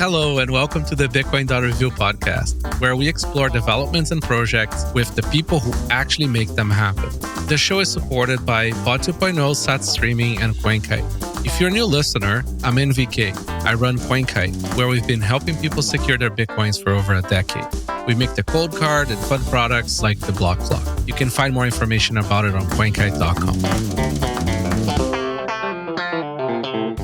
Hello and welcome to the Bitcoin.review podcast, where we explore developments and projects with the people who actually make them happen. The show is supported by Pod 2.0, Sat Streaming, and CoinKite. If you're a new listener, I'm NVK. I run CoinKite, where we've been helping people secure their Bitcoins for over a decade. We make the cold card and fun products like the block clock. You can find more information about it on coinkite.com.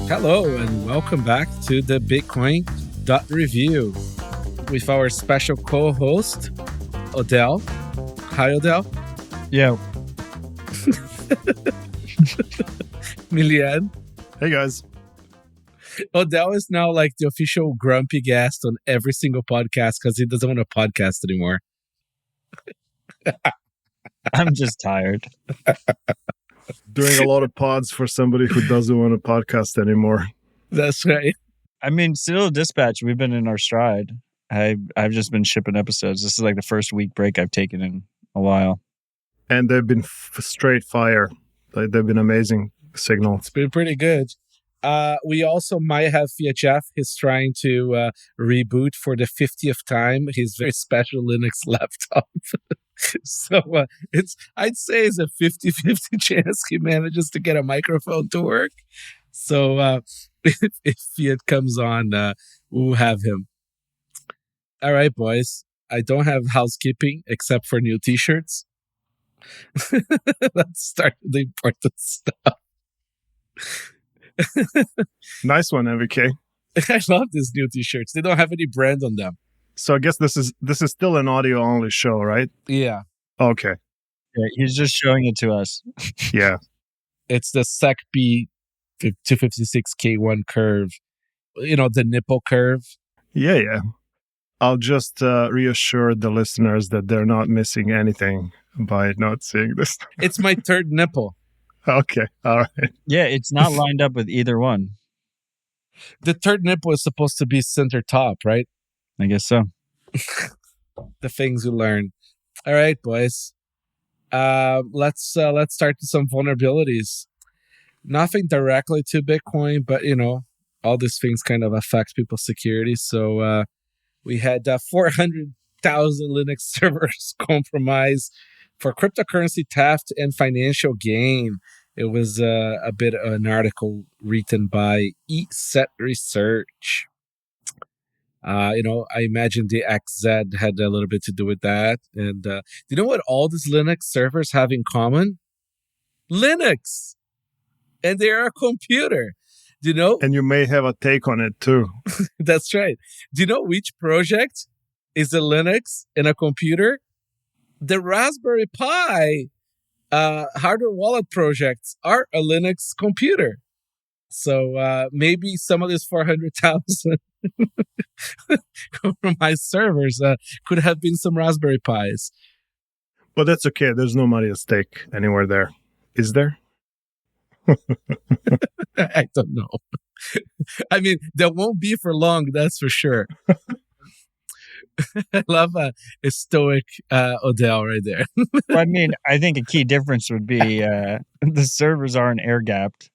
Hello and welcome back to the Bitcoin.review with our special co-host, Odell. Hi, Odell. Yo. Miljan. Hey, guys. Odell is now like the official grumpy guest on every single podcast because he doesn't want to podcast anymore. I'm just tired. Doing a lot of pods for somebody who doesn't want to podcast anymore. That's right. I mean, still Dispatch, we've been in our stride. I've just been shipping episodes. This is like the first week break I've taken in a while. And they've been straight fire. They've been amazing signal. It's been pretty good. We also might have Fiatjaf. He's trying to reboot for the 50th time his very special Linux laptop. So I'd say it's a 50-50 chance he manages to get a microphone to work. So if Fiat comes on, we'll have him. All right, boys. I don't have housekeeping except for new t-shirts. Let's start with the important stuff. Nice one, MVK. I love these new t-shirts. They don't have any brand on them. So I guess this is still an audio only show, right? Yeah. Okay. Yeah, he's just showing it to us. Yeah. It's the SecB 256K1 curve. You know, the nipple curve. Yeah. I'll just reassure the listeners that they're not missing anything by not seeing this. It's my third nipple. Okay. All right. Yeah, it's not lined up with either one. The third nipple is supposed to be center top, right? I guess so. The things we learn. All right, boys. Let's start with some vulnerabilities. Nothing directly to Bitcoin, but all these things kind of affect people's security. So we had 400,000 Linux servers compromised for cryptocurrency theft and financial gain. It was a bit of an article written by ESET Research. I imagine the XZ had a little bit to do with that. And do you know what all these Linux servers have in common? Linux! And they are a computer. Do you know? And you may have a take on it too. That's right. Do you know which project is a Linux and a computer? The Raspberry Pi hardware wallet projects are a Linux computer. So maybe some of these 400,000 compromised servers could have been some Raspberry Pis. But that's okay. There's no money at stake anywhere there. Is there? I don't know. I mean, there won't be for long, that's for sure. I love a stoic Odell right there. Well, I mean, I think a key difference would be the servers aren't air-gapped.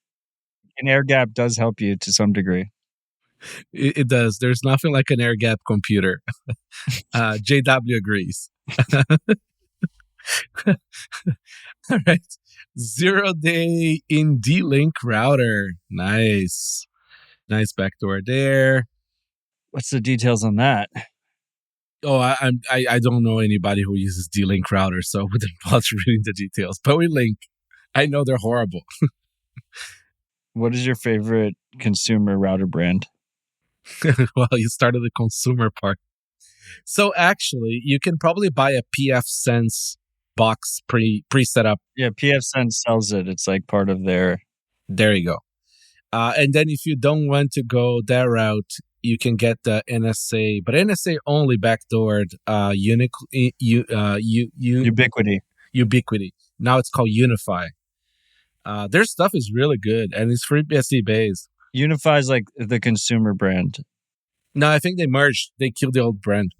An air-gap does help you to some degree. It does. There's nothing like an air-gap computer. JW agrees. All right. 0-day in D-Link router. Nice backdoor there. What's the details on that? Oh, I don't know anybody who uses D-Link router, so I wouldn't bother reading the details. But we link. I know they're horrible. What is your favorite consumer router brand? Well, you started the consumer part. So actually, you can probably buy a pfSense box pre-set up. Yeah, pfSense sells it. It's like part of their... There you go. And then if you don't want to go that route, you can get the NSA, but NSA only backdoored Ubiquity. Now it's called Unify. Their stuff is really good, and it's FreeBSD based. Unify is like the consumer brand. No, I think they merged. They killed the old brand.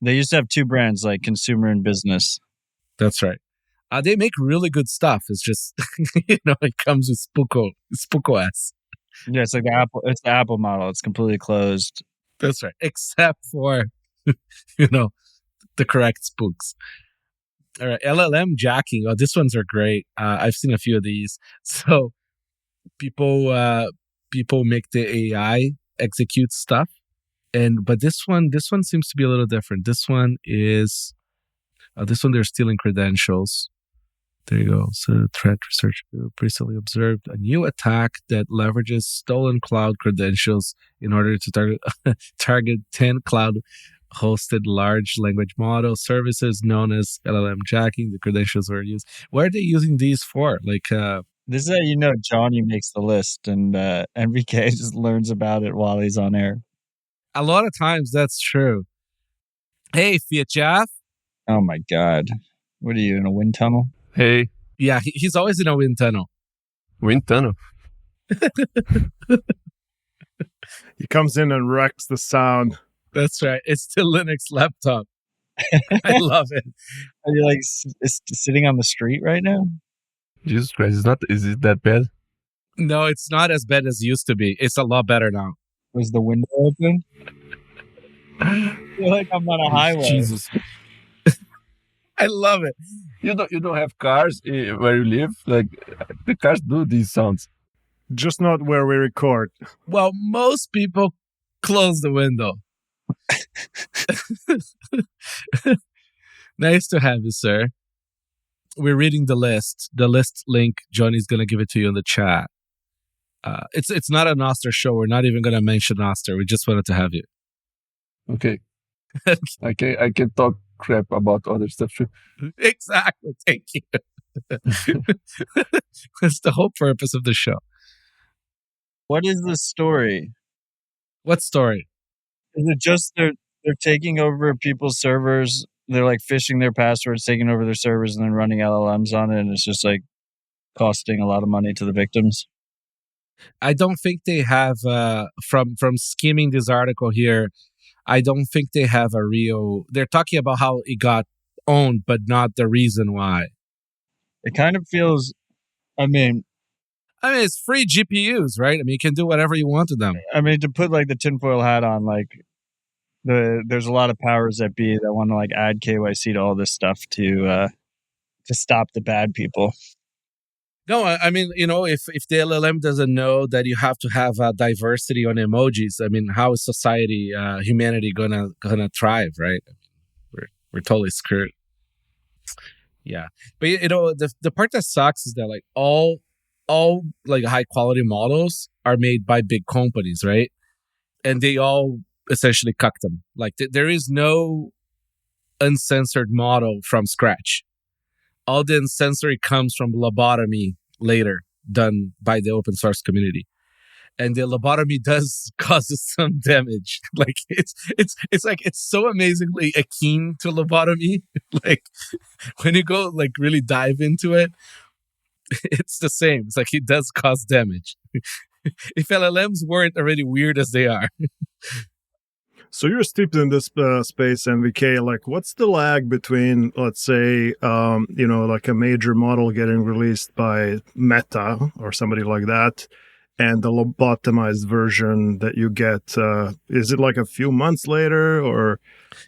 They used to have two brands, like consumer and business. That's right. They make really good stuff. It's just, it comes with Spooko OS. Yeah, it's like the Apple. It's the Apple model. It's completely closed. That's right. Except for, the correct spooks. All right. LLMjacking. Oh, these ones are great. I've seen a few of these. So people make the AI execute stuff. But this one seems to be a little different. This one they're stealing credentials. There you go. So the threat research group recently observed a new attack that leverages stolen cloud credentials in order to target 10 cloud-hosted large language model services known as LLMjacking. The credentials were used. What are they using these for? Like, this is how Johnny makes the list, and MVK just learns about it while he's on air. a lot of times that's true. Hey, Fiatjaf. Oh my God. What are you, in a wind tunnel? Hey, Yeah, he's always in a wind tunnel. wind tunnel. He comes in and wrecks the sound. That's right. It's the Linux laptop. I love it. Are you sitting on the street right now? Jesus Christ, is it that bad? No, it's not as bad as it used to be. It's a lot better now. Was the window open? I feel like I'm on a highway. Jesus. I love it. You don't have cars where you live? Like, the cars do these sounds. Just not where we record. Well, most people close the window. Nice to have you, sir. We're reading the list. The list link, Johnny's going to give it to you in the chat. It's not an Oster show. We're not even going to mention Oster. We just wanted to have you. Okay. I can talk crap about other stuff too. Exactly. Thank you. That's the whole purpose of the show. What is the story? What story? Is it just they're taking over people's servers? They're like phishing their passwords, taking over their servers, and then running LLMs on it, and it's just like costing a lot of money to the victims? I don't think they have, from skimming this article here, I don't think they have a real... They're talking about how it got owned, but not the reason why. It kind of feels... I mean, it's free GPUs, right? I mean, you can do whatever you want to them. I mean, to put like the tinfoil hat on, like there's a lot of powers that be that want to like add KYC to all this stuff to stop the bad people. No, I mean, if the LLM doesn't know that you have to have diversity on emojis, I mean, how is society, humanity gonna thrive, right? We're totally screwed. Yeah, but the part that sucks is that like all like high quality models are made by big companies, right? And they all essentially cuck them. Like there is no uncensored model from scratch. All the uncensored comes from lobotomy later, done by the open source community. And the lobotomy does causes some damage. Like it's so amazingly akin to lobotomy. Like when you go like really dive into it, it's the same. It's like it does cause damage. If LLMs weren't already weird as they are. So you're steeped in this space, MVK. Like, what's the lag between, let's say, like a major model getting released by Meta or somebody like that, and the lobotomized version that you get? Is it like a few months later, or?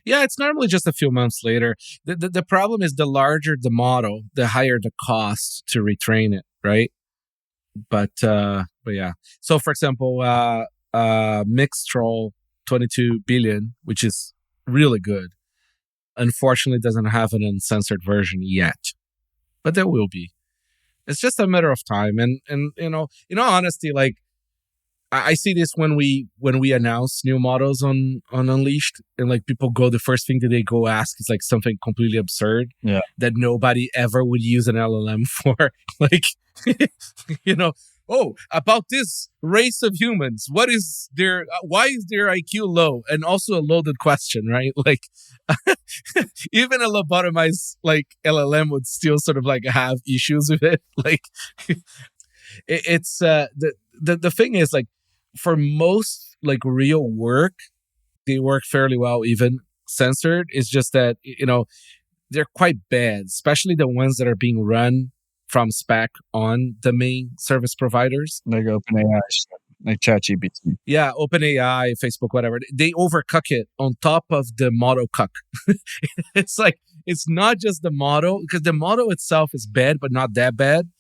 Yeah, it's normally just a few months later. The problem is the larger the model, the higher the cost to retrain it, right? But yeah. So, for example, Mixtroll 22 billion, which is really good, unfortunately doesn't have an uncensored version yet, but there will be. It's just a matter of time. And in all honesty, like I see this when we announce new models on Unleashed, and like people go, the first thing that they go ask is like something completely absurd that nobody ever would use an LLM for. Like, oh, about this race of humans, why is their IQ low? And also a loaded question, right? Like, even a lobotomized like LLM would still sort of like have issues with it. Like, it's the thing is like for most like real work, they work fairly well, even censored. It's just that they're quite bad, especially the ones that are being run from spec on the main service providers. Like OpenAI. like ChatGPT. Yeah, OpenAI, Facebook, whatever. They overcook it on top of the model cuck. It's like, it's not just the model, because the model itself is bad, but not that bad.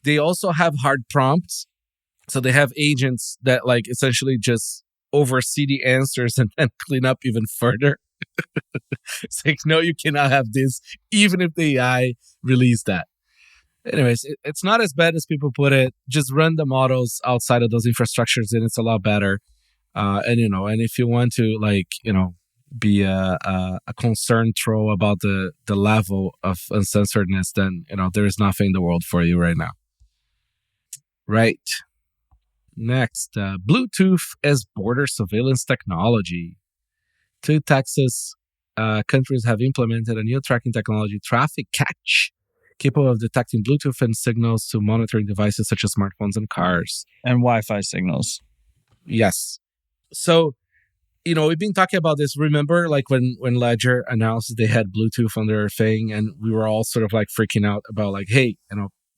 They also have hard prompts. So they have agents that like essentially just oversee the answers and then clean up even further. It's like, no, you cannot have this, even if the AI released that. Anyways, it's not as bad as people put it. Just run the models outside of those infrastructures and it's a lot better. And if you want to be a concerned troll about the level of uncensoredness, then, there is nothing in the world for you right now. Right. Next, Bluetooth as border surveillance technology. 2 Texas countries have implemented a new tracking technology, Traffic Catch, capable of detecting Bluetooth and signals to monitoring devices such as smartphones and cars. And Wi-Fi signals. Yes. So, we've been talking about this. Remember, like when Ledger announced they had Bluetooth on their thing, and we were all sort of like freaking out about like, hey,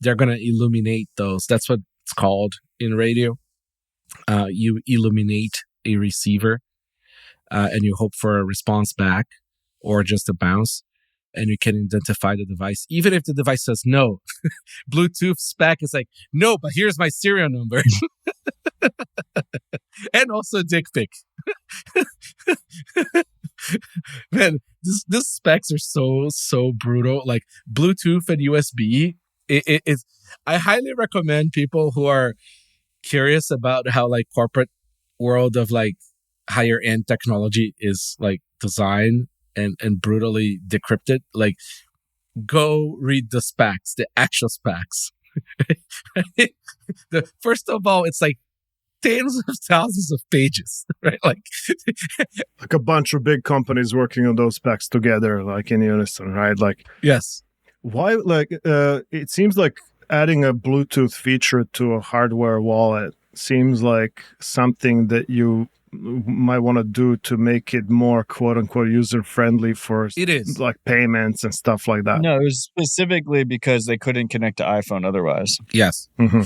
they're going to illuminate those. That's what it's called in radio. You illuminate a receiver and you hope for a response back or just a bounce. And you can identify the device. Even if the device says no, Bluetooth spec is like, no, but here's my serial number. And also dick pic. Man, this specs are so brutal. Like Bluetooth and USB, it's I highly recommend people who are curious about how like corporate world of like higher end technology is like designed and brutally decrypted, like go read the specs, the actual specs. First of all, it's like tens of thousands of pages, right? Like a bunch of big companies working on those specs together, like in unison, right? Like, yes. Why, like, it seems like adding a Bluetooth feature to a hardware wallet seems like something that you might want to do to make it more quote unquote user friendly for it is like payments and stuff like that. No, it was specifically because they couldn't connect to iPhone otherwise. Yes. Mm-hmm.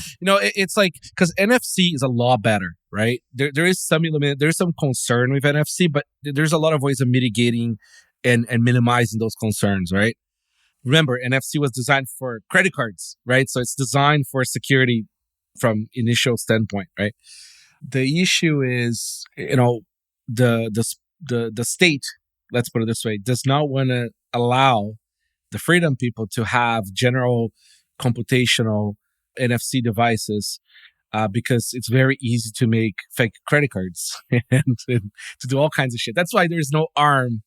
It's like, because NFC is a lot better, right? There is some there's some concern with NFC, but there's a lot of ways of mitigating and minimizing those concerns, right? Remember, NFC was designed for credit cards, right? So it's designed for security from initial standpoint, right? The issue is, the state, let's put it this way, does not want to allow the freedom people to have general computational NFC devices because it's very easy to make fake credit cards and to do all kinds of shit. That's why there's no ARM,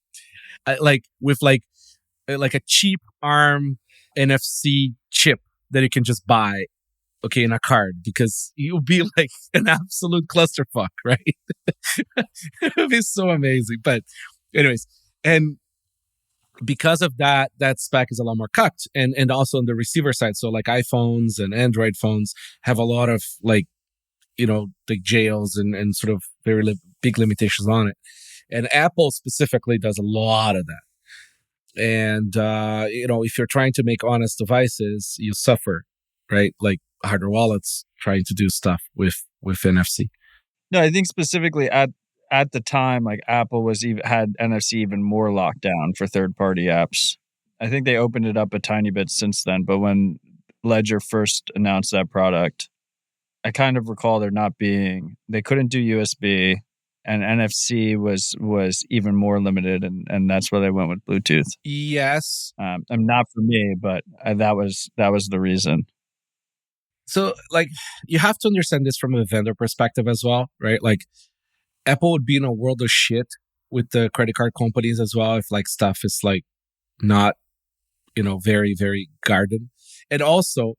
with a cheap ARM NFC chip that you can just buy, in a card, because you'll be like an absolute clusterfuck, right? It would be so amazing. But anyways, and because of that spec is a lot more cucked, and also on the receiver side. So like iPhones and Android phones have a lot of like jails and sort of very big limitations on it. And Apple specifically does a lot of that. And, if you're trying to make honest devices, you suffer, right? Like hardware wallets trying to do stuff with NFC. No, I think specifically at the time, like Apple had NFC even more locked down for third-party apps. I think they opened it up a tiny bit since then, but when Ledger first announced that product, I kind of recall they couldn't do USB, and NFC was even more limited, and that's where they went with Bluetooth. Yes. Not for me, but that was the reason. So, like, you have to understand this from a vendor perspective as well, right? Like, Apple would be in a world of shit with the credit card companies as well if, like, stuff is, like, not, very, very guarded. And also,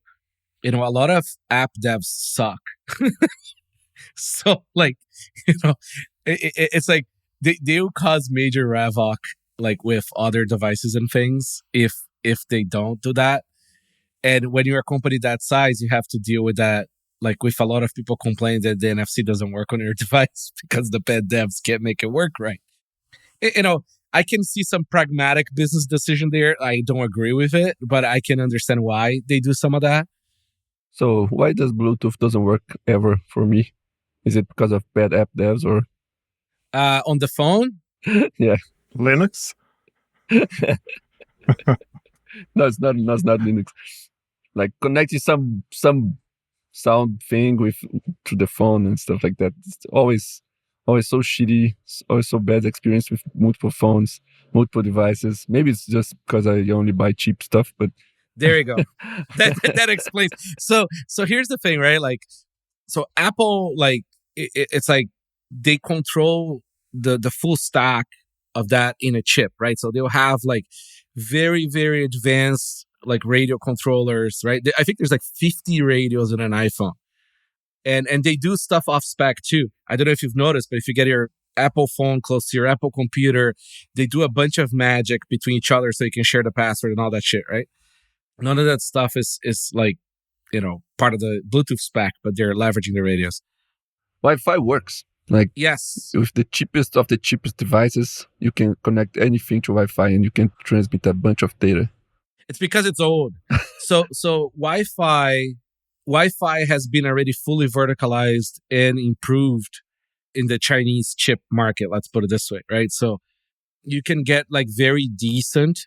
a lot of app devs suck. So, like, it's like they'll cause major havoc, like, with other devices and things if they don't do that. And when you're a company that size, you have to deal with that. Like with a lot of people complain that the NFC doesn't work on your device because the bad devs can't make it work right. I can see some pragmatic business decision there. I don't agree with it, but I can understand why they do some of that. So why does Bluetooth doesn't work ever for me? Is it because of bad app devs or? On the phone? Yeah. Linux? No, it's not Linux. Like connecting some sound thing to the phone and stuff like that. It's always so shitty. It's always so bad experience with multiple phones, multiple devices. Maybe it's just because I only buy cheap stuff, but there you go. That explains. So here's the thing, right? Like, so Apple, like, it's like they control the full stack of that in a chip, right? So they'll have like very, very advanced like radio controllers, right? I think there's like 50 radios in an iPhone. And they do stuff off spec too. I don't know if you've noticed, but if you get your Apple phone close to your Apple computer, they do a bunch of magic between each other so you can share the password and all that shit, right? None of that stuff is like, part of the Bluetooth spec, but they're leveraging the radios. Wi-Fi works. Like, yes, with the cheapest of the cheapest devices, you can connect anything to Wi-Fi and you can transmit a bunch of data. It's because it's old. So Wi-Fi has been already fully verticalized and improved in the Chinese chip market. Let's put it this way, right? So you can get like very decent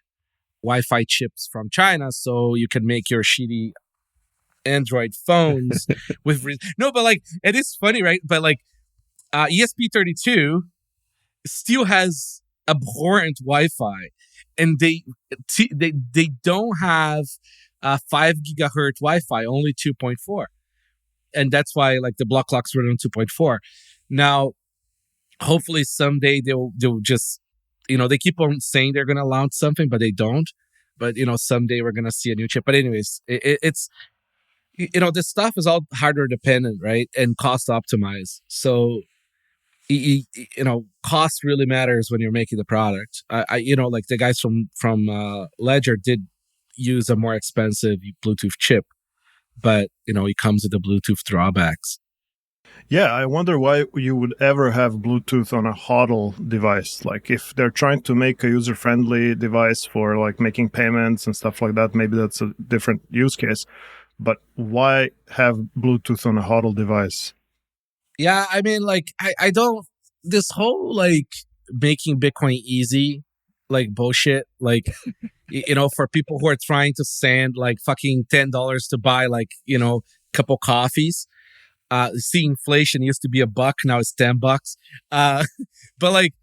Wi-Fi chips from China, so you can make your shitty Android phones with no, but like it is funny, right? But like ESP32 still has abhorrent Wi-Fi, and they don't have 5 gigahertz Wi-Fi, only 2.4, and that's why like the block clocks run on 2.4. Now, hopefully someday they'll just, they keep on saying they're going to launch something, but they don't. But someday we're going to see a new chip. But anyways, it's this stuff is all hardware dependent, right, and cost optimized. So cost really matters when you're making the product. I like the guys from Ledger did use a more expensive Bluetooth chip, but it comes with the Bluetooth drawbacks. Yeah, I wonder why you would ever have Bluetooth on a HODL device. Like if they're trying to make a user-friendly device for like making payments and stuff like that, maybe that's a different use case. But why have Bluetooth on a HODL device? Yeah, I mean, like, I don't, this whole, like, making Bitcoin easy, like, bullshit, like, for people who are trying to send, like, fucking $10 to buy, like, a couple coffees. See, inflation used to be $1, now it's $10. But, like,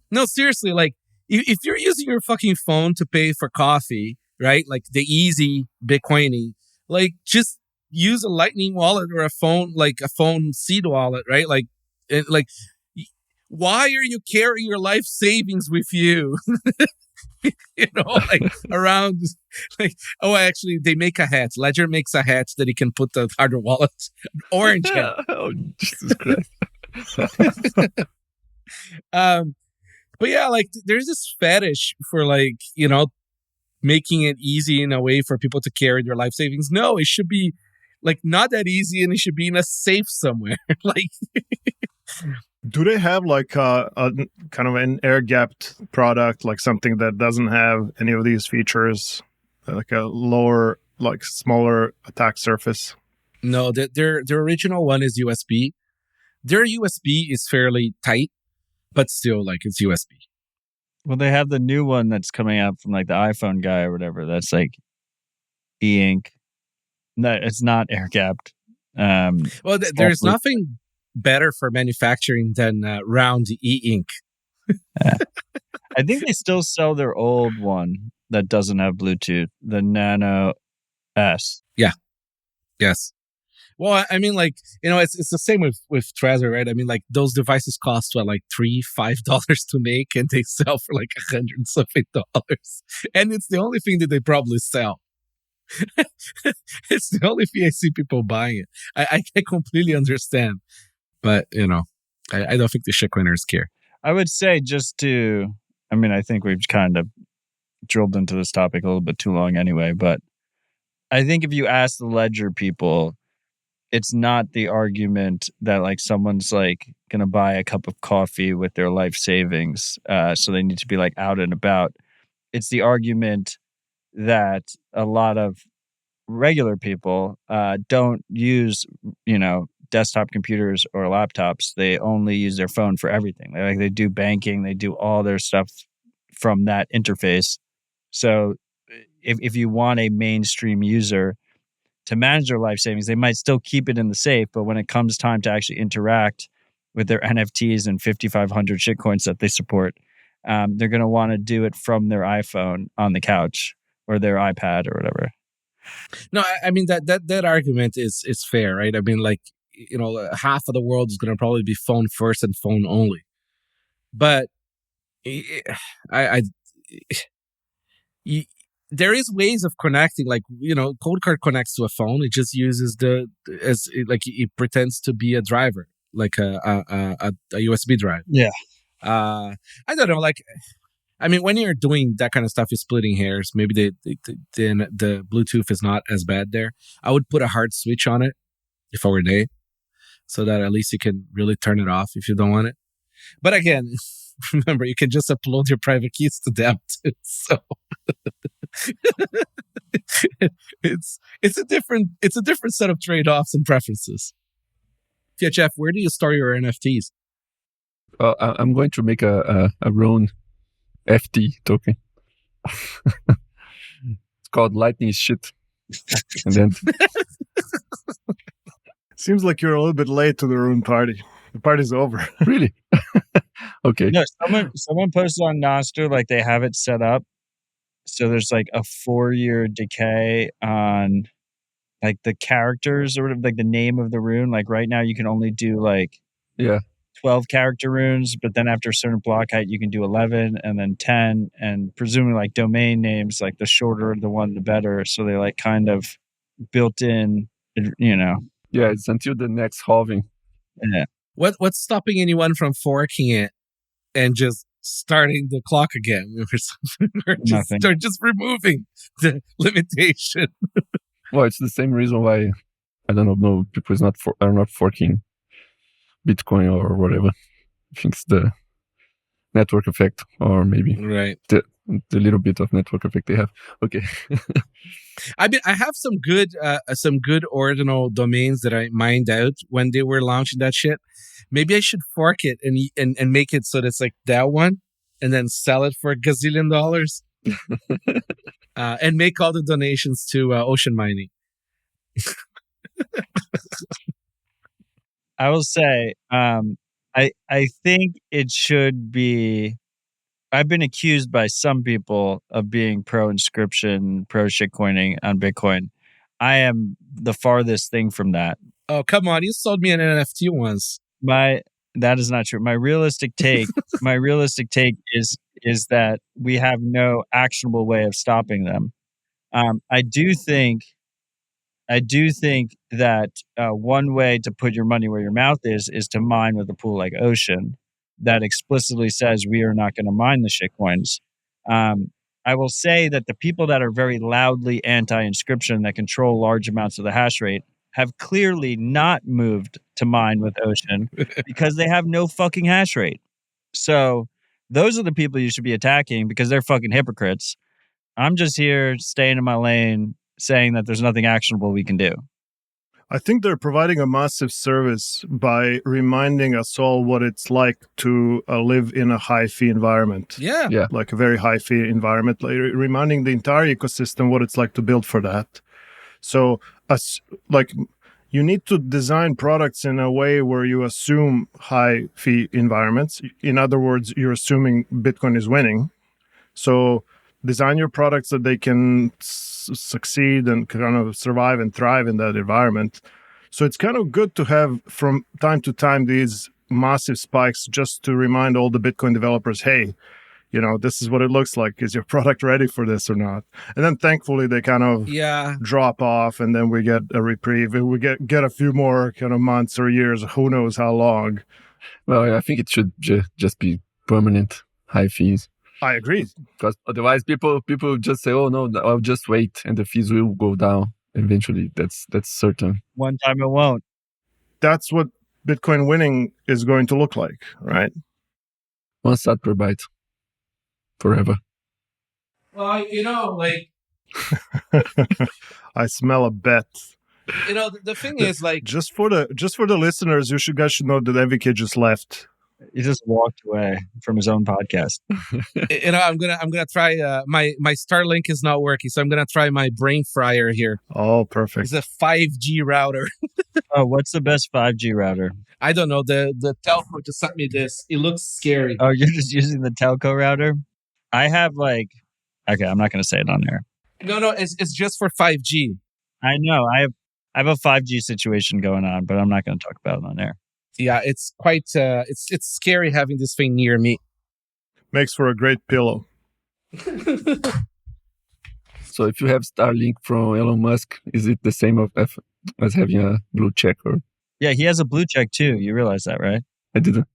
no, seriously, like, if you're using your fucking phone to pay for coffee, right, like, the easy Bitcoiny, like, just use a Lightning wallet or a phone seed wallet, right? Like, why are you carrying your life savings with you? Like around, like, actually, they make a hat. Ledger makes a hat that he can put the hardware wallet, orange hat. Oh, Jesus Christ. But yeah, like, there's this fetish for, like, making it easy in a way for people to carry their life savings. No, it should be like not that easy, and it should be in a safe somewhere. Like, do they have like a kind of an air-gapped product, like something that doesn't have any of these features, like a lower, like smaller attack surface? No, their original one is USB. Their USB is fairly tight, but still, like, it's USB. Well, they have the new one that's coming out from like the iPhone guy or whatever. That's like e-ink. No, it's not air gapped. Well, there's nothing better for manufacturing than round e-ink. I think they still sell their old one that doesn't have Bluetooth, the Nano S. Yeah. Yes. Well, I mean, like, it's the same with Trezor, right? I mean, like, those devices cost like $3-5 to make, and they sell for like $100-something, and it's the only thing that they probably sell. It's the only thing I see people buying it. I completely understand, but I don't think the shitcoiners care. I would say I think we've kind of drilled into this topic a little bit too long anyway, but I think if you ask the Ledger people, it's not the argument that like someone's like going to buy a cup of coffee with their life savings, so they need to be like out and about. It's the argument that a lot of regular people don't use, desktop computers or laptops, they only use their phone for everything. They do banking, they do all their stuff from that interface. So if you want a mainstream user to manage their life savings, they might still keep it in the safe, but when it comes time to actually interact with their NFTs and 5,500 shitcoins that they support, they're going to want to do it from their iPhone on the couch or their iPad or whatever. No, I mean that argument is fair, right? I mean, like, half of the world is going to probably be phone first and phone only, but there is ways of connecting. Like, Code Card connects to a phone. It just uses it pretends to be a driver, like a USB drive. Yeah. I don't know. Like, I mean, when you're doing that kind of stuff, you're splitting hairs. Maybe the Bluetooth is not as bad there. I would put a hard switch on it if I were they, so that at least you can really turn it off if you don't want it. But again, remember, you can just upload your private keys to them too. So it's a different set of trade-offs and preferences. Fiatjaf, where do you store your NFTs? I'm going to make a Roan FT token. It's called Lightning Shit. And then seems like you're a little bit late to the Roon party. The party's over. Really? Okay. No, someone posted on Nostr, like they have it set up. So there's like a 4-year decay on like the characters or whatever, like the name of the rune. Like right now you can only do 12 character runes, but then after a certain block height you can do 11 and then 10, and presumably like domain names, like the shorter the one the better. So they like kind of built in, Yeah, it's until the next halving. Yeah. What's stopping anyone from forking it and just starting the clock again, or something, or just removing the limitation? Well, it's the same reason why I don't know people are not forking Bitcoin or whatever. I think it's the network effect, or maybe the little bit of network effect they have. Okay. I mean, I have some good ordinal domains that I mined out when they were launching that shit. Maybe I should fork it and make it so that it's like that one, and then sell it for $1 gazillion, and make all the donations to Ocean Mining. I will say, I think it should be. I've been accused by some people of being pro-inscription, pro-shitcoining on Bitcoin. I am the farthest thing from that. Oh, come on. You sold me an NFT once. That is not true. My realistic take is that we have no actionable way of stopping them. I do think that one way to put your money where your mouth is to mine with a pool like Ocean that explicitly says we are not going to mine the shitcoins. I will say that the people that are very loudly anti-inscription that control large amounts of the hash rate have clearly not moved to mine with Ocean because they have no fucking hash rate. So those are the people you should be attacking because they're fucking hypocrites. I'm just here staying in my lane saying that there's nothing actionable we can do. I think they're providing a massive service by reminding us all what it's like to live in a high-fee environment. Yeah. Like a very high-fee environment, like reminding the entire ecosystem what it's like to build for that. So, you need to design products in a way where you assume high-fee environments. In other words, you're assuming Bitcoin is winning. So design your products that they can succeed and kind of survive and thrive in that environment. So it's kind of good to have from time to time these massive spikes just to remind all the Bitcoin developers, hey, this is what it looks like. Is your product ready for this or not? And then thankfully they kind of drop off, and then we get a reprieve. We get a few more kind of months or years, who knows how long. Well, I think it should just be permanent high fees. I agree. Because otherwise people just say, oh no, I'll just wait and the fees will go down eventually. That's certain. One time it won't. That's what Bitcoin winning is going to look like, right? 1 sat per byte. Forever. Well, I smell a bet. The thing is, like, just for the listeners, guys should know that MVK just left. He just walked away from his own podcast. I'm gonna try. My Starlink is not working, so I'm gonna try my brain fryer here. Oh, perfect. It's a 5G router. Oh, what's the best 5G router? I don't know. The telco just sent me this. It looks scary. Oh, you're just using the telco router? I have okay, I'm not gonna say it on there. No, it's just for 5G. I know. I have a 5G situation going on, but I'm not gonna talk about it on there. Yeah, it's quite. It's scary having this thing near me. Makes for a great pillow. So if you have Starlink from Elon Musk, is it the same as having a blue check? Or Yeah, he has a blue check too. You realize that, right? I didn't.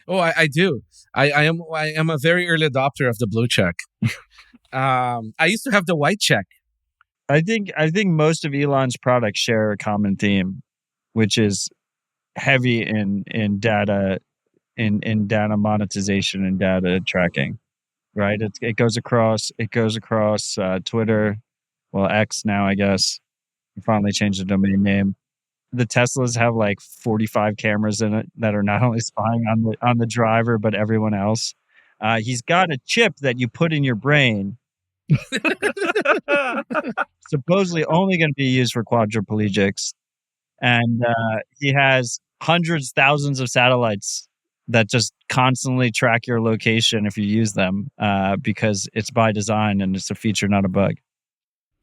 Oh, I do. I am a very early adopter of the blue check. I used to have the white check. I think most of Elon's products share a common theme, which is heavy in data in data monetization and data tracking, right? It goes across Twitter, well, X now, I guess. We finally changed the domain name. The Teslas have like 45 cameras in it that are not only spying on the driver but everyone else. He's got a chip that you put in your brain, supposedly only going to be used for quadriplegics. And he has thousands of satellites that just constantly track your location if you use them, because it's by design and it's a feature, not a bug.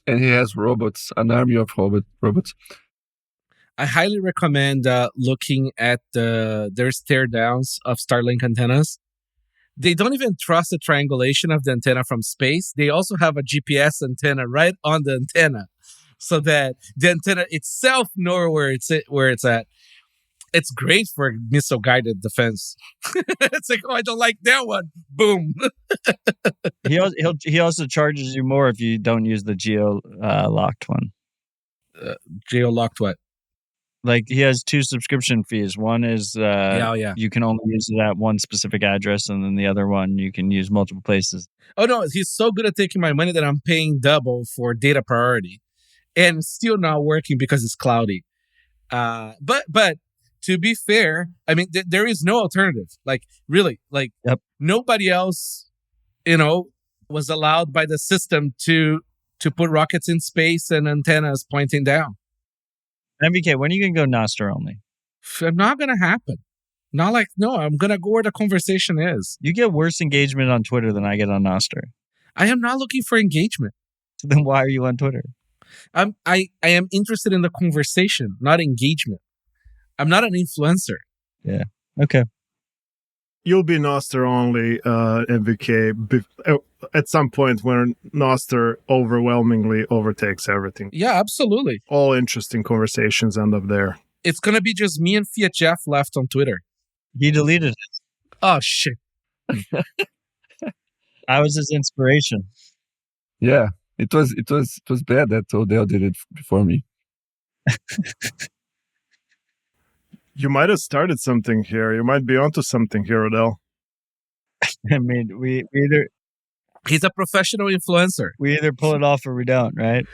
And he has robots, an army of robots. I highly recommend looking at their stare downs of Starlink antennas. They don't even trust the triangulation of the antenna from space. They also have a GPS antenna right on the antenna, so that the antenna itself knows where it's at. It's great for missile-guided defense. It's like, oh, I don't like that one. Boom. He also charges you more if you don't use the geo-locked one. Geo-locked what? Like, he has two subscription fees. One is you can only use it at one specific address, and then the other one you can use multiple places. Oh, no, he's so good at taking my money that I'm paying double for data priority. And it's still not working because it's cloudy. But to be fair, I mean, there is no alternative. Like, really, like, yep. Nobody else, was allowed by the system to put rockets in space and antennas pointing down. MVK, when are you going to go Nostr only? Not going to happen. I'm going to go where the conversation is. You get worse engagement on Twitter than I get on Nostr. I am not looking for engagement. So then why are you on Twitter? I am interested in the conversation, not engagement. I'm not an influencer. Yeah. Okay. You'll be Nostr only, MVK, at some point when Nostr overwhelmingly overtakes everything. Yeah, absolutely. All interesting conversations end up there. It's going to be just me and Fiatjaf left on Twitter. He deleted it. Oh, shit. I was his inspiration. Yeah, it was bad that Odell did it before me. You might have started something here. You might be onto something here, Odell. I mean, we either... He's a professional influencer. We either pull it off or we don't, right?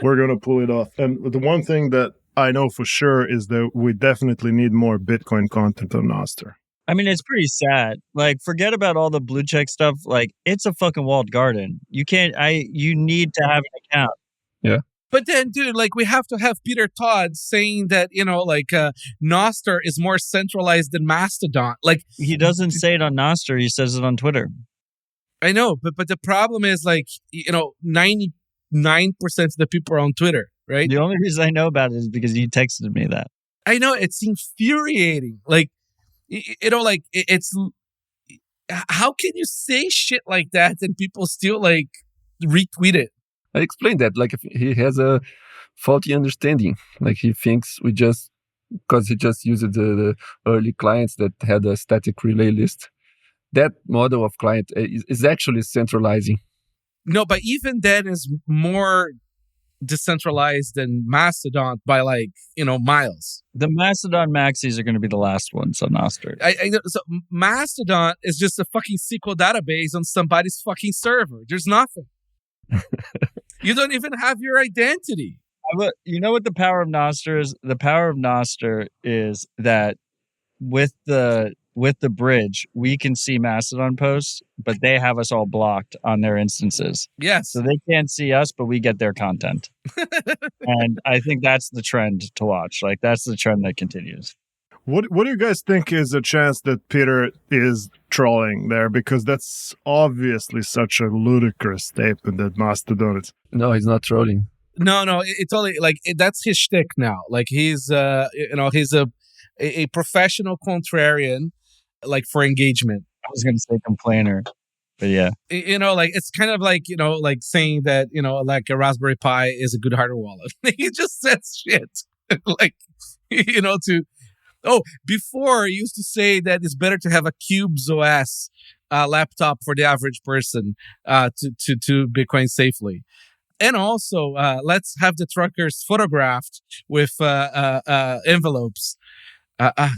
We're going to pull it off. And the one thing that I know for sure is that we definitely need more Bitcoin content on Nostr. I mean, it's pretty sad. Like, forget about all the blue check stuff. Like, it's a fucking walled garden. You need to have an account. Yeah. But then, dude, like, we have to have Peter Todd saying that, Nostr is more centralized than Mastodon. Like, he doesn't say it on Nostr. He says it on Twitter. I know, but the problem is, 99% of the people are on Twitter, right? The only reason I know about it is because you texted me that. I know, it's infuriating. Like, it's how can you say shit like that and people still retweet it? I explained that, if he has a faulty understanding, he thinks because he just used the early clients that had a static relay list. That model of client is actually centralizing. No, but even that is more decentralized than Mastodon by miles. The Mastodon maxis are going to be the last ones on Nostr. So Mastodon is just a fucking SQL database on somebody's fucking server. There's nothing. You don't even have your identity. You know what the power of Nostr is? The power of Nostr is that with the bridge, we can see Mastodon posts, but they have us all blocked on their instances. Yes. So they can't see us, but we get their content. And I think that's the trend to watch. Like, that's the trend that continues. What do you guys think is a chance that Peter is trolling there? Because that's obviously such a ludicrous statement that Mastodon is. No, he's not trolling. No, it's only like that's his shtick now. Like he's he's a professional contrarian, like for engagement. I was going to say complainer, but yeah. Like it's kind of like, like saying that, like a Raspberry Pi is a good hardware wallet. He just says shit. Like, before he used to say that it's better to have a Cubes OS laptop for the average person to Bitcoin safely. And also, let's have the truckers photographed with envelopes.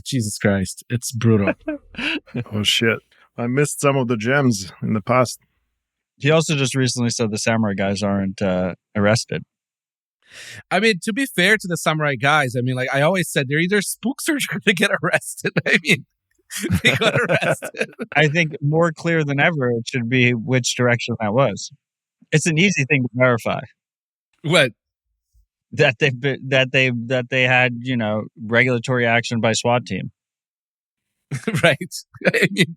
Jesus Christ, it's brutal. Oh, shit. I missed some of the gems in the past. He also just recently said the samurai guys aren't arrested. I mean, to be fair to the samurai guys, I mean, like I always said, they're either spooks or going to get arrested. I mean, they got arrested. I think more clear than ever, it should be which direction that was. It's an easy thing to verify. What? That they had, regulatory action by SWAT team. Right. I mean,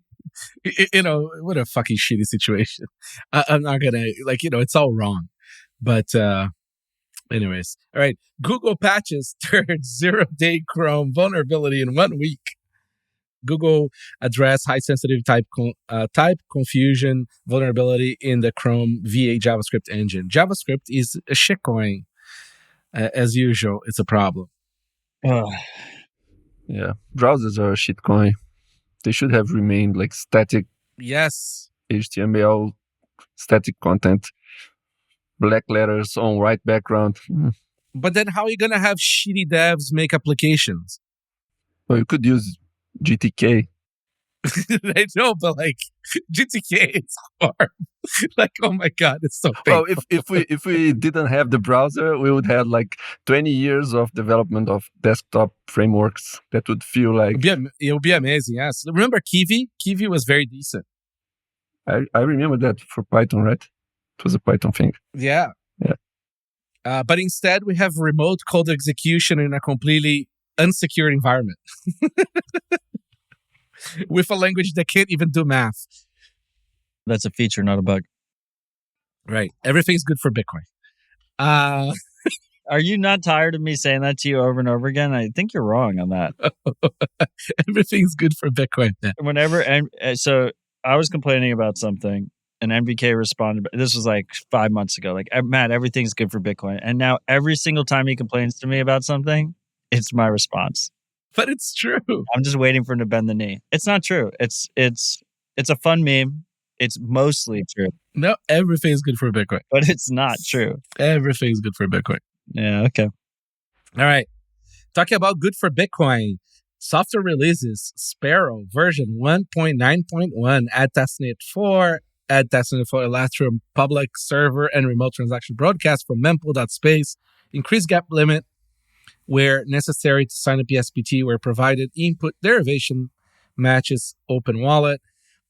what a fucking shitty situation. I'm not gonna it's all wrong. But anyways, all right. Google patches third 0-day Chrome vulnerability in 1 week. Google addressed high sensitivity type confusion vulnerability in the Chrome V8 JavaScript engine. JavaScript is a shitcoin. As usual, it's a problem. Yeah, browsers are a shitcoin. They should have remained like static. Yes. HTML, static content, black letters on white background. But then how are you going to have shitty devs make applications? Well, you could use GTK. I know, but like GTK, it's hard. Like, oh my God, it's so painful. Well, if we didn't have the browser, we would have like 20 years of development of desktop frameworks. That would feel like it would be amazing. Yes, remember Kiwi? Kiwi was very decent. I remember that for Python, right? It was a Python thing. Yeah. But instead, we have remote code execution in a completely unsecured environment. With a language that can't even do math. That's a feature, not a bug. Right. Everything's good for Bitcoin. Are you not tired of me saying that to you over and over again? I think you're wrong on that. Everything's good for Bitcoin. So I was complaining about something, and MVK responded. This was like 5 months ago. Like, Matt, everything's good for Bitcoin. And now every single time he complains to me about something, it's my response. But it's true. I'm just waiting for him to bend the knee. It's not true. It's a fun meme. It's mostly true. No, everything's good for Bitcoin. But it's not true. Everything's good for Bitcoin. Yeah, okay. All right. Talking about good for Bitcoin. Software releases Sparrow version 1.9.1 add testnet 4, add testnet for Electrum public server and remote transaction broadcast from mempool.space, increase gap limit where necessary to sign up PSPT where provided input derivation matches Open Wallet,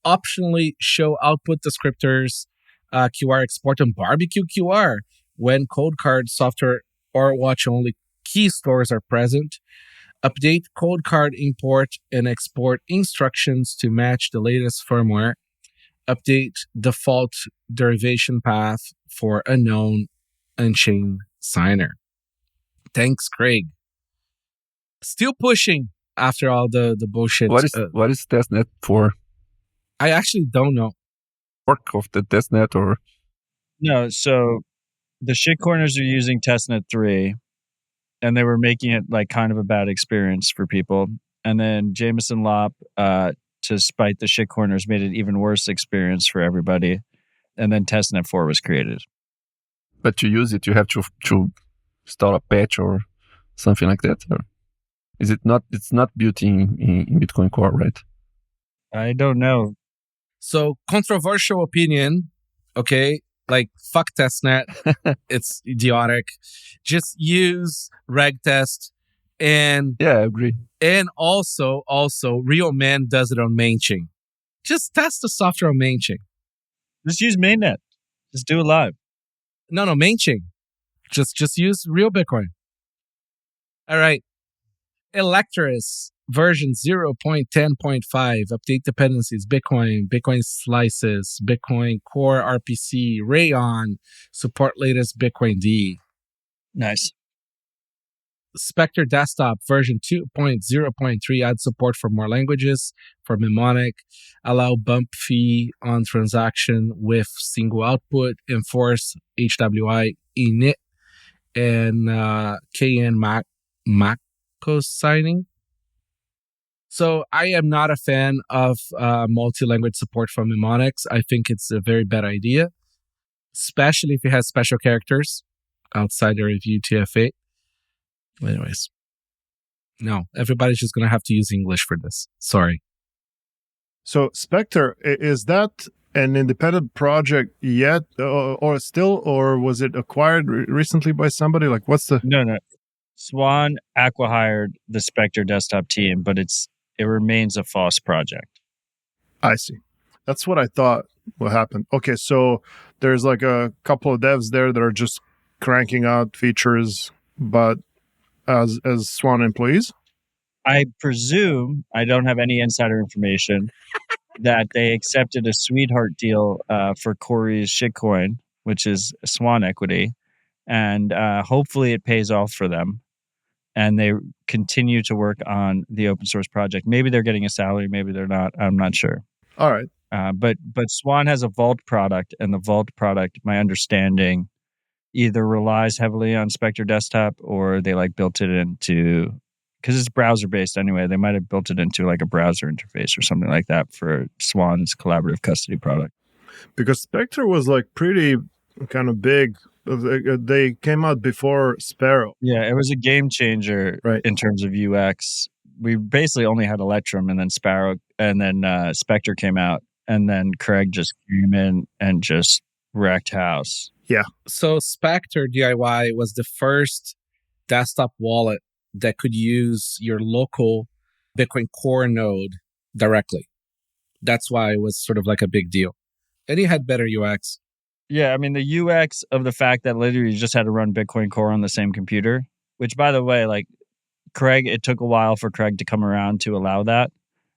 optionally show output descriptors QR export and barbecue QR when code card software or watch only key stores are present, update code card import and export instructions to match the latest firmware, update default derivation path for unknown unchained signer. Thanks, Craig. Still pushing after all the bullshit. What is testnet for? I actually don't know. Fork of the testnet or? No, so the shitcoiners are using testnet 3, and they were making it like kind of a bad experience for people. And then Jameson Lopp, to spite the shitcoiners, made it even worse experience for everybody. And then testnet 4 was created. But to use it, you have to install a patch or something like that, or is it not? It's not built in BitcoinCore, right? I don't know. So controversial opinion. Okay, Like, fuck testnet. It's idiotic. Just use regtest. And Yeah, I agree. And also, Real Man does it on MainChain. Just test the software on MainChain. Just use mainnet. Just do it live. No, MainChain. Just use real Bitcoin. All right. Electrs version 0.10.5. Update dependencies. Bitcoin slices, BitcoinCore RPC, Rayon, support latest Bitcoin D. Nice. Specter Desktop version 2.0.3 adds support for more languages, for mnemonic, allow bump fee on transaction with single output, enforce HWI init, and KN Macos signing. So I am not a fan of multi-language support for mnemonics. I think it's a very bad idea, especially if it has special characters outside the review TF8. Anyways, no, everybody's just going to have to use English for this. Sorry. So Specter, is that an independent project yet or still, or was it acquired recently by somebody? Like, what's the... No. Swan acqui-hired the Specter Desktop team, but it remains a false project. I see. That's what I thought would happen. Okay, so there's like a couple of devs there that are just cranking out features, but as Swan employees? I presume, I don't have any insider information, that they accepted a sweetheart deal for Corey's shitcoin, which is Swan equity, and hopefully it pays off for them. And they continue to work on the open source project. Maybe they're getting a salary, maybe they're not. I'm not sure. All right. But Swan has a Vault product, and the Vault product, my understanding, either relies heavily on Specter Desktop or they like built it into, because it's browser based anyway, they might have built it into like a browser interface or something like that for Swan's collaborative custody product. Because Specter was like pretty kind of big. They came out before Sparrow. Yeah, it was a game changer in terms of UX. We basically only had Electrum and then Sparrow, and then Specter came out, and then Craig just came in and just wrecked house. Yeah. So Specter DIY was the first desktop wallet that could use your local BitcoinCore node directly. That's why it was sort of like a big deal. And it had better UX. Yeah, I mean, the UX of the fact that literally you just had to run BitcoinCore on the same computer, which, by the way, like Craig, it took a while for Craig to come around to allow that.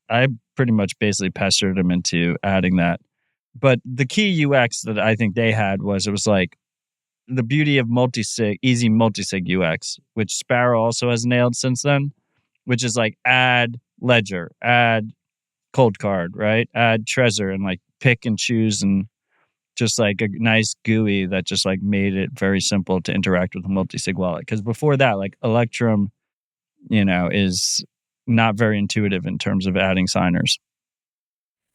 I pretty much basically pestered him into adding that. But the key UX that I think they had was, it was like the beauty of multi-sig, easy multi-sig UX, which Sparrow also has nailed since then, which is like add ledger, add cold card, right? Add Trezor, and like pick and choose, and just like a nice GUI that just like made it very simple to interact with a multi-sig wallet. Because before that, like Electrum, is not very intuitive in terms of adding signers.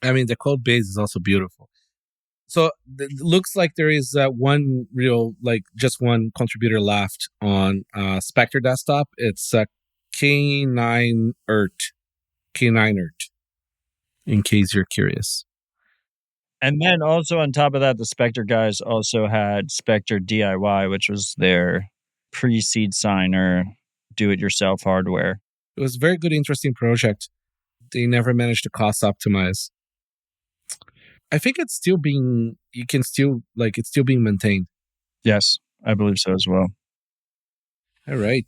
I mean, the code base is also beautiful. So it looks like there is one real, like just one contributor left on Specter Desktop. It's K9ert, in case you're curious. And then also on top of that, the Specter guys also had Specter DIY, which was their pre-seed signer, do-it-yourself hardware. It was a very good, interesting project. They never managed to cost optimize. I think it's still being maintained. Yes, I believe so as well. All right.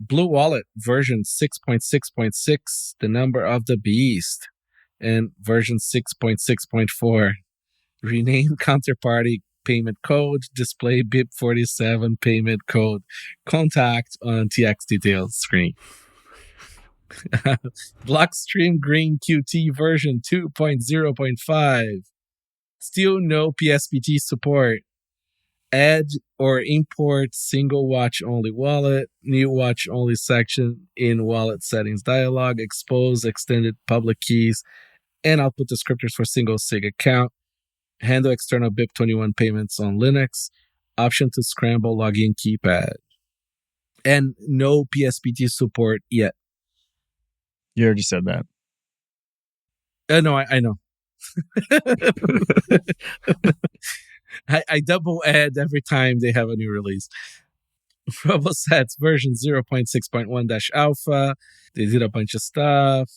BlueWallet version 6.6.6, the number of the beast. And version 6.6.4, rename counterparty payment code, display BIP47 payment code, contact on TX details screen. Blockstream Green Qt version 2.0.5. Still no PSPT support. Add or import single watch only wallet, new watch only section in wallet settings dialog, expose extended public keys and output descriptors for single SIG account, handle external BIP21 payments on Linux, option to scramble login keypad. And no PSPT support yet. You already said that. No, I know. I double add every time they have a new release. Robosats version 0.6.1-alpha. They did a bunch of stuff.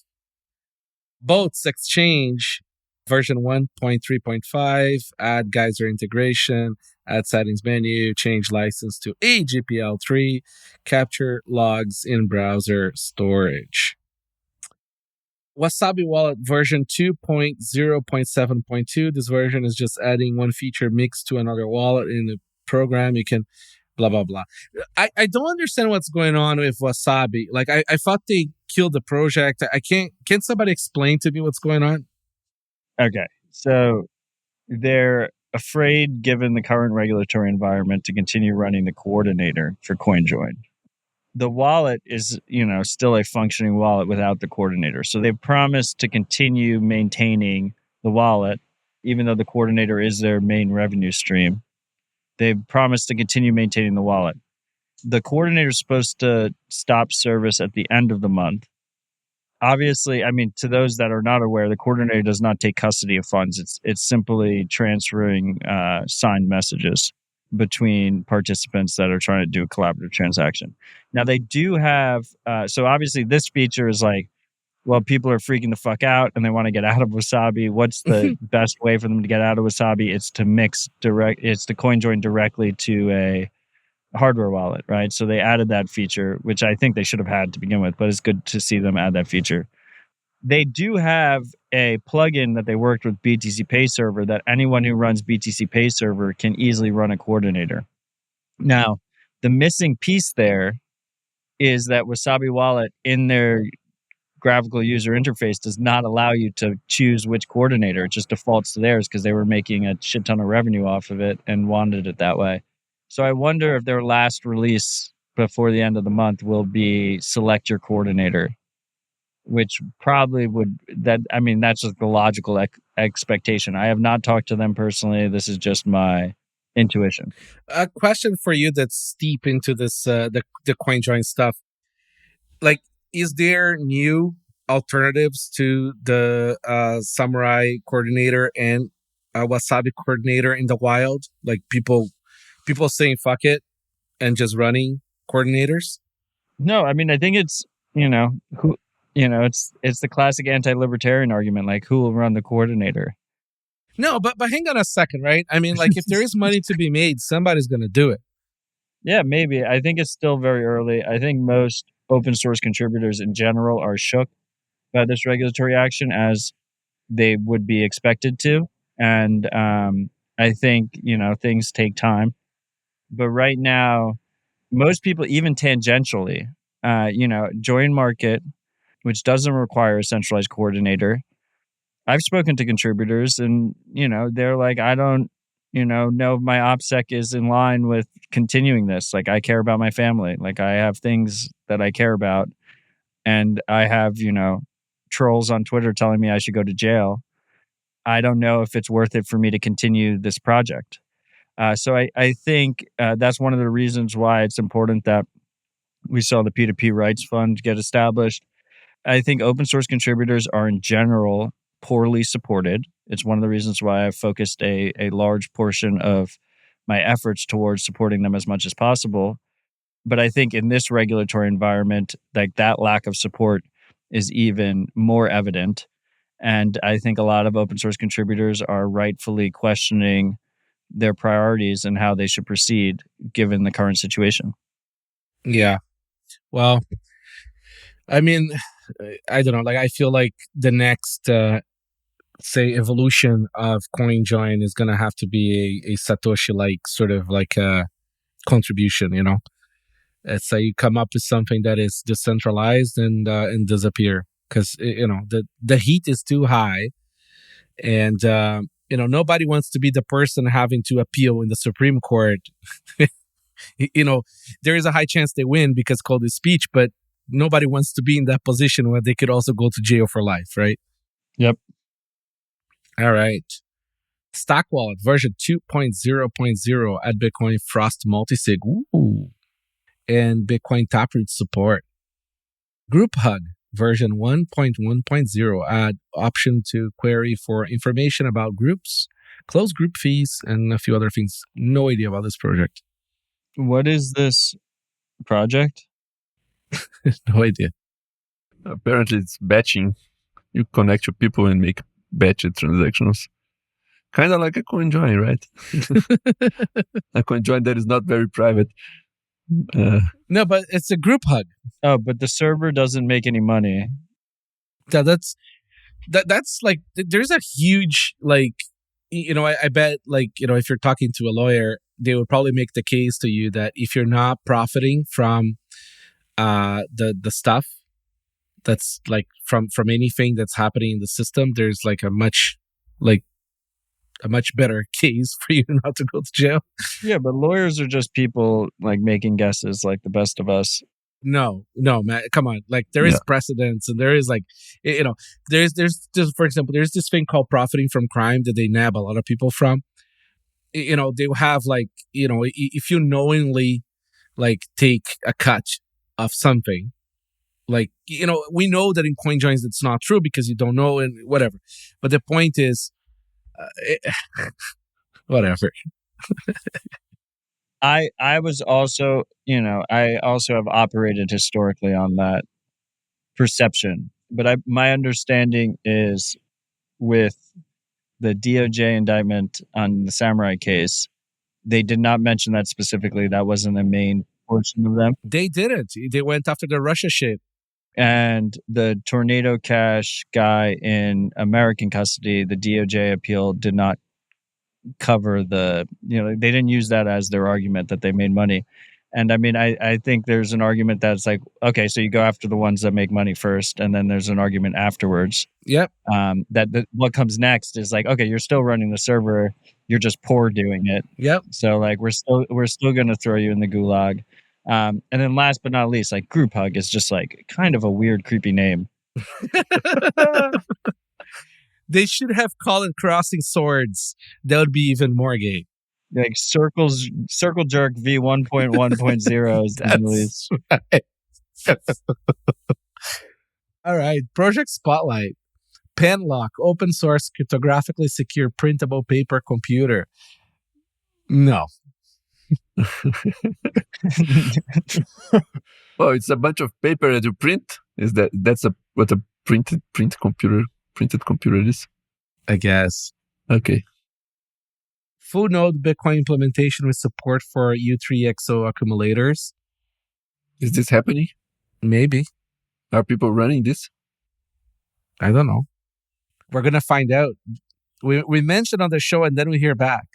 BoltzExchange version 1.3.5. Add geyser integration. Add settings menu. Change license to AGPL3. Capture logs in browser storage. Wasabi Wallet version 2.0.7.2. This version is just adding one feature mixed to another wallet in the program. You can blah, blah, blah. I don't understand what's going on with Wasabi. Like, I thought they killed the project. Can somebody explain to me what's going on? Okay. So they're afraid, given the current regulatory environment, to continue running the coordinator for CoinJoin. The wallet is, still a functioning wallet without the coordinator. So they've promised to continue maintaining the wallet, even though the coordinator is their main revenue stream. They've promised to continue maintaining the wallet. The coordinator is supposed to stop service at the end of the month. Obviously, to those that are not aware, the coordinator does not take custody of funds. It's simply transferring signed messages between participants that are trying to do a collaborative transaction. Now, they do have, so obviously this feature is like, well, people are freaking the fuck out and they want to get out of Wasabi. What's the best way for them to get out of Wasabi? It's to CoinJoin directly to a hardware wallet, right? So they added that feature, which I think they should have had to begin with, but it's good to see them add that feature. They do have a plugin that they worked with BTC Pay Server that anyone who runs BTC Pay Server can easily run a coordinator. Now, the missing piece there is that Wasabi Wallet in their graphical user interface does not allow you to choose which coordinator. It just defaults to theirs because they were making a shit ton of revenue off of it and wanted it that way. So I wonder if their last release before the end of the month will be select your coordinator, which probably that's just the logical expectation. I have not talked to them personally. This is just my intuition. A question for you that's steep into this, the CoinJoin stuff. Like, is there new alternatives to the Samurai coordinator and Wasabi coordinator in the wild? Like people saying fuck it and just running coordinators? No, I think it's it's the classic anti-libertarian argument, like who will run the coordinator? No, but hang on a second, right? Like if there is money to be made, somebody's going to do it. Yeah, maybe. I think it's still very early. I think most open source contributors in general are shook by this regulatory action, as they would be expected to. And I think, things take time. But right now, most people, even tangentially, join market, which doesn't require a centralized coordinator. I've spoken to contributors and, they're like, I don't, know if my OPSEC is in line with continuing this. Like, I care about my family. Like, I have things that I care about. And I have, trolls on Twitter telling me I should go to jail. I don't know if it's worth it for me to continue this project. So I think that's one of the reasons why it's important that we saw the P2P rights fund get established. I think open source contributors are in general poorly supported. It's one of the reasons why I've focused a large portion of my efforts towards supporting them as much as possible. But I think in this regulatory environment, like that lack of support is even more evident. And I think a lot of open source contributors are rightfully questioning their priorities and how they should proceed given the current situation. Yeah. Well, I don't know. Like, I feel like the next, evolution of CoinJoin is going to have to be a Satoshi-like sort of like a contribution, It's you come up with something that is decentralized and disappear because, the heat is too high. And, nobody wants to be the person having to appeal in the Supreme Court. There is a high chance they win because called is speech, but nobody wants to be in that position where they could also go to jail for life, right? Yep. All right. Stock Wallet version 2.0.0 add Bitcoin Frost multisig. Ooh. And Bitcoin Taproot support. GroupHug version 1.1.0 add option to query for information about groups close group fees, and a few other things. No idea about this project. What is this project? No idea. Apparently, it's batching. You connect your people and make batched transactions. Kind of like a CoinJoin, right? A CoinJoin that is not very private. No, but it's a GroupHug. Oh, but the server doesn't make any money. That's like, there's a huge, like, I bet, like, if you're talking to a lawyer, they would probably make the case to you that if you're not profiting from the stuff that's like from anything that's happening in the system, there's like a much better case for you not to go to jail. Yeah, but lawyers are just people like making guesses like the best of us. No, man, come on. Like, there is precedence, and there is, like, there's just, for example, there's this thing called profiting from crime that they nab a lot of people from. They will have, like, if you knowingly, like, take a cut of something, like, we know that in CoinJoins it's not true because you don't know and whatever. But the point is, whatever. I was also, I also have operated historically on that perception. But my understanding is with the DOJ indictment on the Samurai case, they did not mention that specifically. That wasn't the main portion of them. They didn't. They went after the Russia shit. And the Tornado Cash guy in American custody, the DOJ appeal did not cover they didn't use that as their argument that they made money. And I mean, I think there's an argument that's like, okay, so you go after the ones that make money first, and then there's an argument afterwards. Yep. That what comes next is like, okay, you're still running the server, you're just poor doing it. Yep. So like, we're still going to throw you in the gulag. And then last but not least, like, GroupHug is just like kind of a weird, creepy name. They should have called it Crossing Swords. That would be even more gay. Like Circle Jerk V 1.1.0 is the release. Right. All right. Project Spotlight. Penlock, open source, cryptographically secure, printable paper computer. No. Oh, it's a bunch of paper that you print. That's what a printed computer is? I guess. Okay. Full node Bitcoin implementation with support for utreexod accumulators. Is this happening? Maybe. Are people running this? I don't know. We're going to find out. We mentioned on the show, and then we hear back.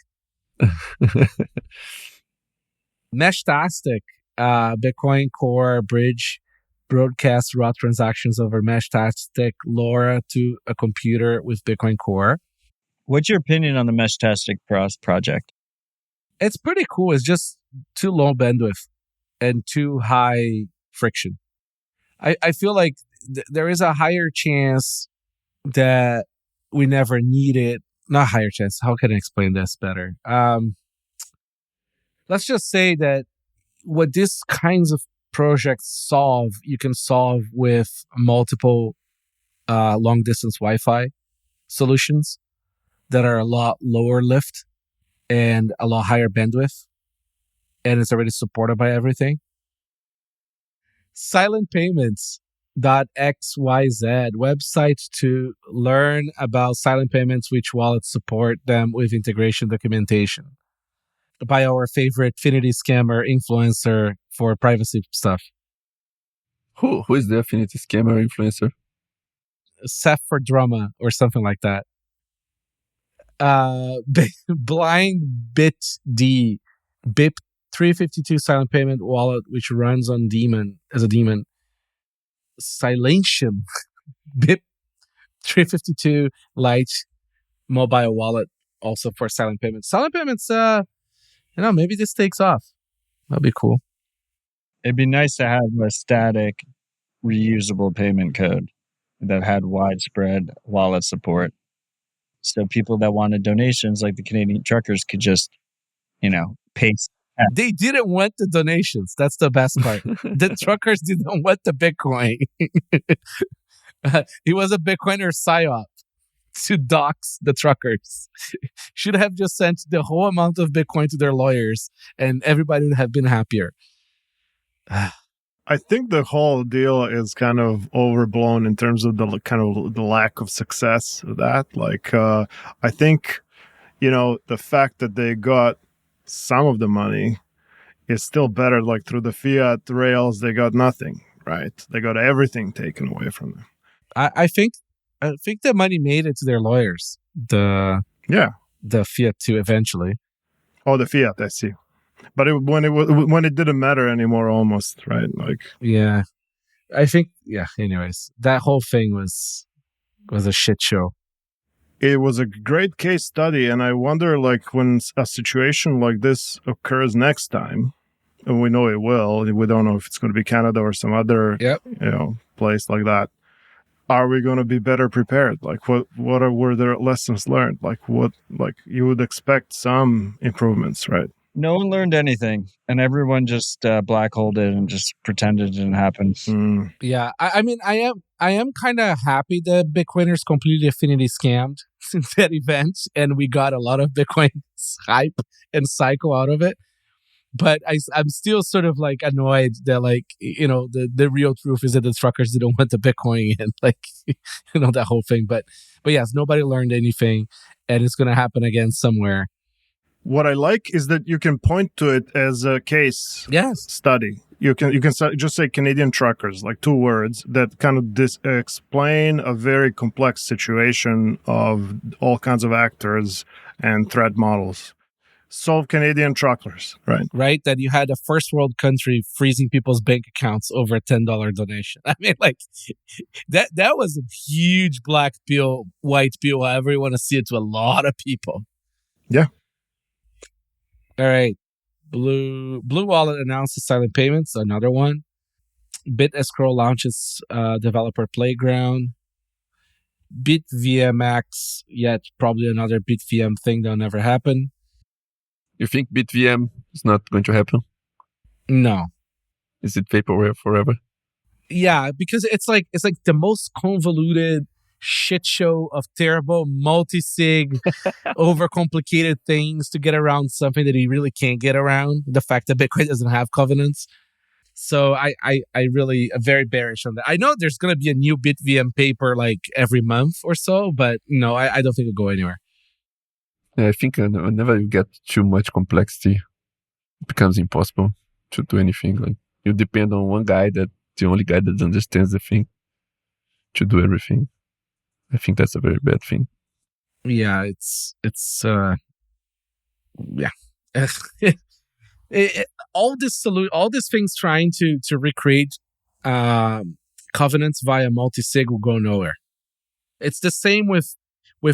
Meshtastic, BitcoinCore bridge broadcast raw transactions over Meshtastic LoRa to a computer with BitcoinCore. What's your opinion on the Meshtastic project? It's pretty cool. It's just too low bandwidth and too high friction. I feel like there is a higher chance that we never need it. Not higher chance. How can I explain this better? Let's just say that what these kinds of projects solve, you can solve with multiple long-distance Wi-Fi solutions that are a lot lower lift and a lot higher bandwidth, and it's already supported by everything. Silentpayments.xyz website to learn about silent payments, which wallets support them with integration documentation by our favorite Affinity scammer influencer for privacy stuff. Who is the Affinity scammer influencer? Seth for drama or something like that. BlindBitD, BIP 352 silent payment wallet, which runs on daemon as a daemon. Silentium, BIP 352 Lite mobile wallet, also for silent payments. Silent payments, maybe this takes off. That'd be cool. It'd be nice to have a static, reusable payment code that had widespread wallet support. So people that wanted donations, like the Canadian truckers, could just, paste. They didn't want the donations. That's the best part. The truckers didn't want the Bitcoin. He was a Bitcoiner psyop. to dox the truckers. Should have just sent the whole amount of Bitcoin to their lawyers, and everybody would have been happier. I think the whole deal is kind of overblown in terms of the kind of the lack of success of that. Like, I think, the fact that they got some of the money is still better. Like through the fiat rails, they got nothing, right? They got everything taken away from them. I think the money made it to their lawyers. The fiat too eventually. Oh, the fiat, I see. But when it didn't matter anymore, almost, right? Like, yeah, I think, anyways, that whole thing was a shit show. It was a great case study, and I wonder, like, when a situation like this occurs next time, and we know it will, we don't know if it's going to be Canada or some other, place like that. Are we going to be better prepared? Like, were there lessons learned? Like, you would expect some improvements, right? No one learned anything, and everyone just black-holed it and just pretended it didn't happen. Yeah, I mean, I am kind of happy that Bitcoiners completely affinity scammed since that event, and we got a lot of Bitcoin hype and cycle out of it. But I'm still sort of like annoyed that, like, the real truth is that the truckers didn't want the Bitcoin and, like, that whole thing. But yes, nobody learned anything, and it's going to happen again somewhere. What I like is that you can point to it as a case study. You can just say Canadian truckers, like 2 words that kind of explain a very complex situation of all kinds of actors and threat models. Solve Canadian truckers, right? Right, that you had a first world country freezing people's bank accounts over a $10 donation. I mean, like, that was a huge black pill, white pill, however you want to see it, to a lot of people. Yeah. All right. BlueWallet announces silent payments, another one. BitEscrow launches developer playground. BitVMX, yet probably another BitVM thing that'll never happen. You think BitVM is not going to happen? No. Is it vaporware forever? Yeah, because it's like the most convoluted shit show of terrible multi-sig, overcomplicated things to get around something that you really can't get around. The fact that Bitcoin doesn't have covenants. So I really am very bearish on that. I know there's going to be a new BitVM paper like every month or so, but no, I don't think it'll go anywhere. Yeah, I think whenever you get too much complexity, it becomes impossible to do anything. Like, you depend on one guy, that the only guy that understands the thing, to do everything. I think that's a very bad thing. Yeah, it's all these things trying to recreate covenants via multi-sig will go nowhere. It's the same with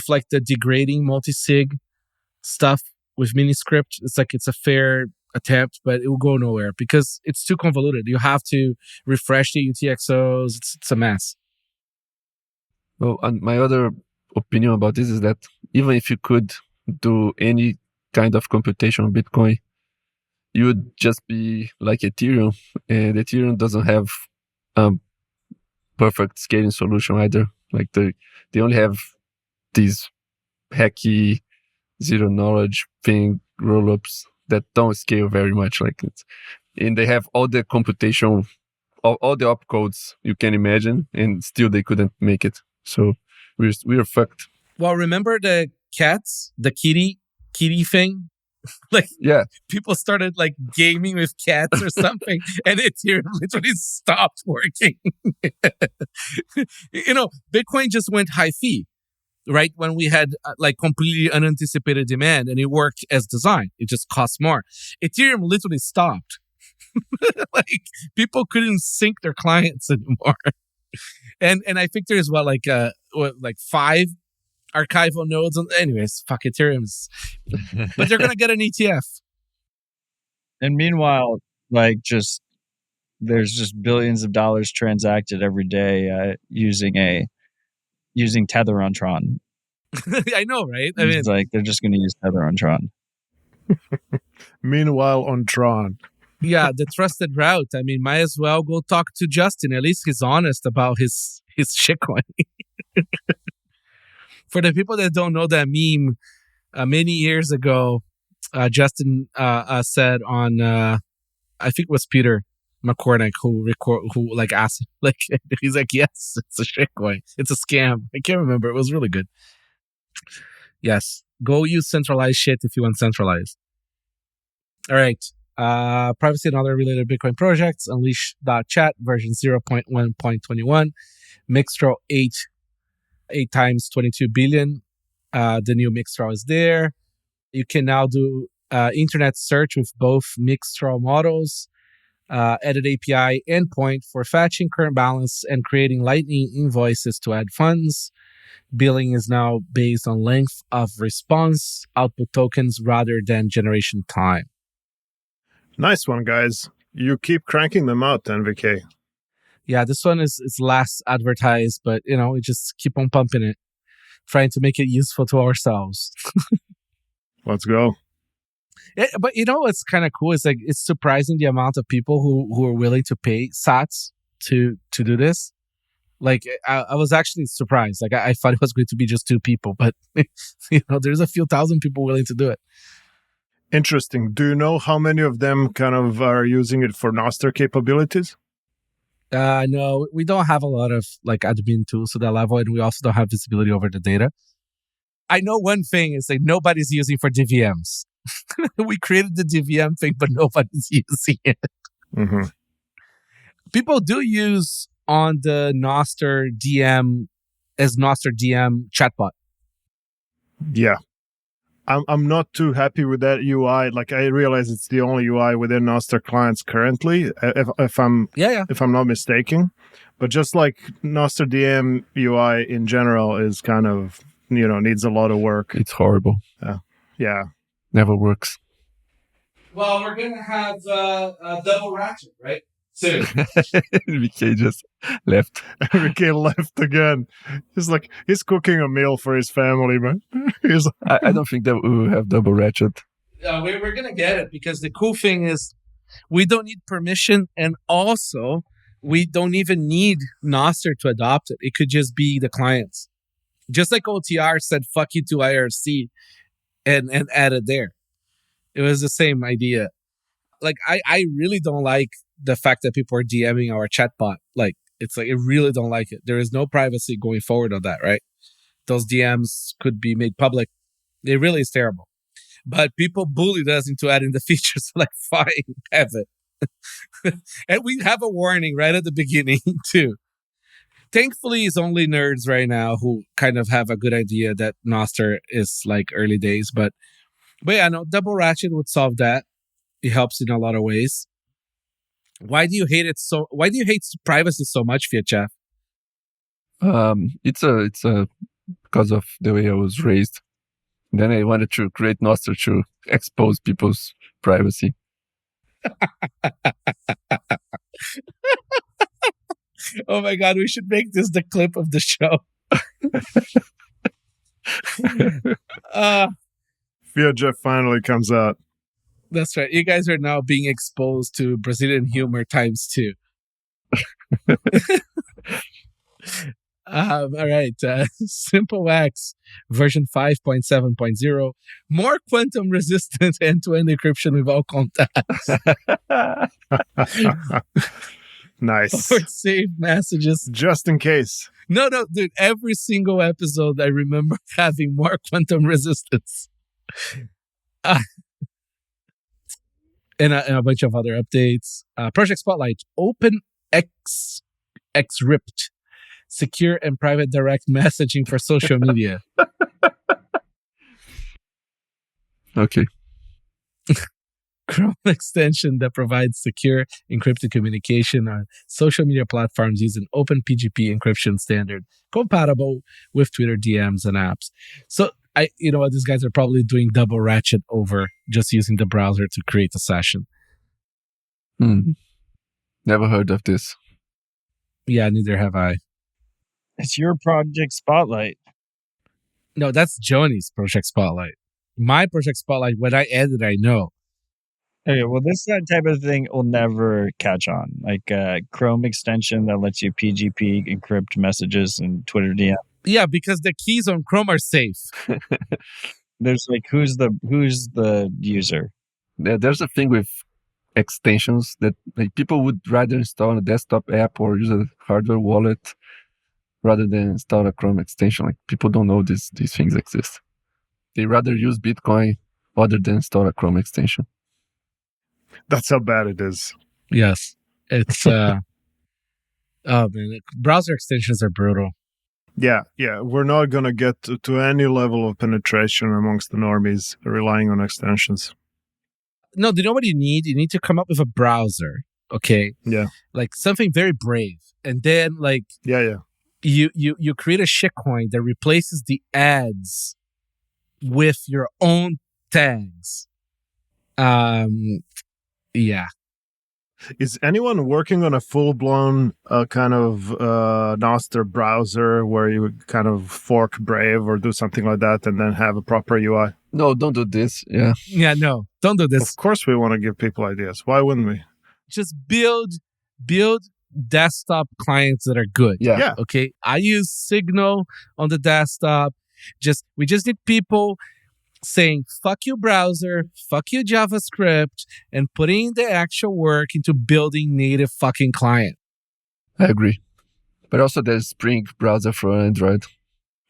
like the degrading multi-sig stuff with miniscript. It's like it's a fair attempt, but it will go nowhere because it's too convoluted. You have to refresh the utreexods. It's a mess. Well, and my other opinion about this is that even if you could do any kind of computation on Bitcoin, you would just be like Ethereum, and Ethereum doesn't have a perfect scaling solution either. Like, they only have these hacky zero knowledge thing rollups that don't scale very much. Like, and they have all the computation, all the opcodes you can imagine, and still they couldn't make it. So we're fucked. Well, remember the cats, the kitty thing? Like, yeah, people started like gaming with cats or something, and Ethereum literally stopped working. Bitcoin just went high fee, right? When we had like completely unanticipated demand, and it worked as designed. It just costs more. Ethereum literally stopped. Like, people couldn't sync their clients anymore. And I think there's 5 archival nodes. Anyways, fuck Ethereum's. But they're gonna get an ETF. And meanwhile, like, there's just billions of dollars transacted every day using Tether on Tron. I know, right? I mean, like, they're just going to use Tether on Tron. Meanwhile, on Tron. Yeah, the trusted route. I mean, might as well go talk to Justin. At least he's honest about his shitcoin. For the people that don't know that meme, many years ago, Justin said on I think it was Peter McCormick who like asked, like, he's like, yes, it's a shitcoin, it's a scam. I can't remember. It was really good. Yes, go use centralized shit if you want centralized. All right. Privacy and other related Bitcoin projects. Unleashed.Chat version 0.1.21. Mixtro 8 times 22 billion. The new Mixtro is there. You can now do internet search with both Mixtro models. Edit API endpoint for fetching current balance and creating Lightning invoices to add funds. Billing is now based on length of response, output tokens rather than generation time. Nice one, guys. You keep cranking them out, NVK. Yeah, this one is less advertised, but we just keep on pumping it, trying to make it useful to ourselves. Let's go. But what's kind of cool is like it's surprising the amount of people who are willing to pay sats to do this. Like I was actually surprised. Like I thought it was going to be just 2 people, but there's a few thousand people willing to do it. Interesting. Do you know how many of them kind of are using it for Nostr capabilities? No, we don't have a lot of like admin tools to that level, and we also don't have visibility over the data. I know one thing is like nobody's using for DVMs. We created the DVM thing, but nobody's using it. Mm-hmm. People do use on the Nostr DM as Nostr DM chatbot. Yeah. I'm not too happy with that UI. Like I realize it's the only UI within Nostr clients currently, if I'm not mistaken. But just like Nostr DM UI in general is kind of needs a lot of work. It's horrible. Yeah. Never works. Well, we're gonna have a double ratchet, right? Soon. VK just left. VK left again. He's cooking a meal for his family, man. I don't think that we will have double ratchet. We're gonna get it because the cool thing is we don't need permission, and also we don't even need Nostr to adopt it. It could just be the clients. Just like OTR said, fuck you to IRC and added there. It was the same idea. Like, I really don't like the fact that people are DMing our chatbot. Like, it's like, I really don't like it. There is no privacy going forward on that, right? Those DMs could be made public. It really is terrible. But people bullied us into adding the features. Like, fine, have it. And we have a warning right at the beginning, too. Thankfully, it's only nerds right now who kind of have a good idea that Nostr is like early days. But yeah, no, double ratchet would solve that. It helps in a lot of ways. Why do you hate it so? Why do you hate privacy so much, Fiatjaf? It's because of the way I was raised. Then I wanted to create Nostr to expose people's privacy. Oh my God, we should make this the clip of the show. Fiatjaf finally comes out. That's right. You guys are now being exposed to Brazilian humor ×2. All right. SimpleX version 5.7.0. More quantum resistant end-to-end encryption with all contacts. Nice. Or save messages. Just in case. No, dude. Every single episode, I remember having more quantum resistance. And a bunch of other updates. Project Spotlight. OpenXrypt. Secure and private direct messaging for social media. Okay. Chrome extension that provides secure encrypted communication on social media platforms using OpenPGP encryption standard, compatible with Twitter DMs and apps. So you know what, these guys are probably doing double ratchet over just using the browser to create a session. Never heard of this. Yeah, neither have I. It's your Project Spotlight. No, that's Joni's Project Spotlight. My Project Spotlight, when I edit, I know. Okay, well, this type of thing will never catch on. Like a Chrome extension that lets you PGP encrypt messages and Twitter DM. Yeah, because the keys on Chrome are safe. There's like who's the user? There's a thing with extensions that like people would rather install a desktop app or use a hardware wallet rather than install a Chrome extension. Like people don't know these things exist. They rather use Bitcoin other than install a Chrome extension. That's how bad it is. Yes. It's oh man, browser extensions are brutal. Yeah. We're not going to get to any level of penetration amongst the normies relying on extensions. No, do you know what you need? You need to come up with a browser, okay? Yeah. Like something very brave. And then like Yeah. you create a shitcoin that replaces the ads with your own tags. Yeah. Is anyone working on a full-blown kind of Nostr browser where you would kind of fork Brave or do something like that and then have a proper UI? No, don't do this. Yeah. Yeah, no. Don't do this. Of course we want to give people ideas. Why wouldn't we? Just build desktop clients that are good. Yeah. Okay. I use Signal on the desktop. We just need people saying fuck you browser, fuck you JavaScript, and putting the actual work into building native fucking client. I agree. But also there's Spring browser for Android.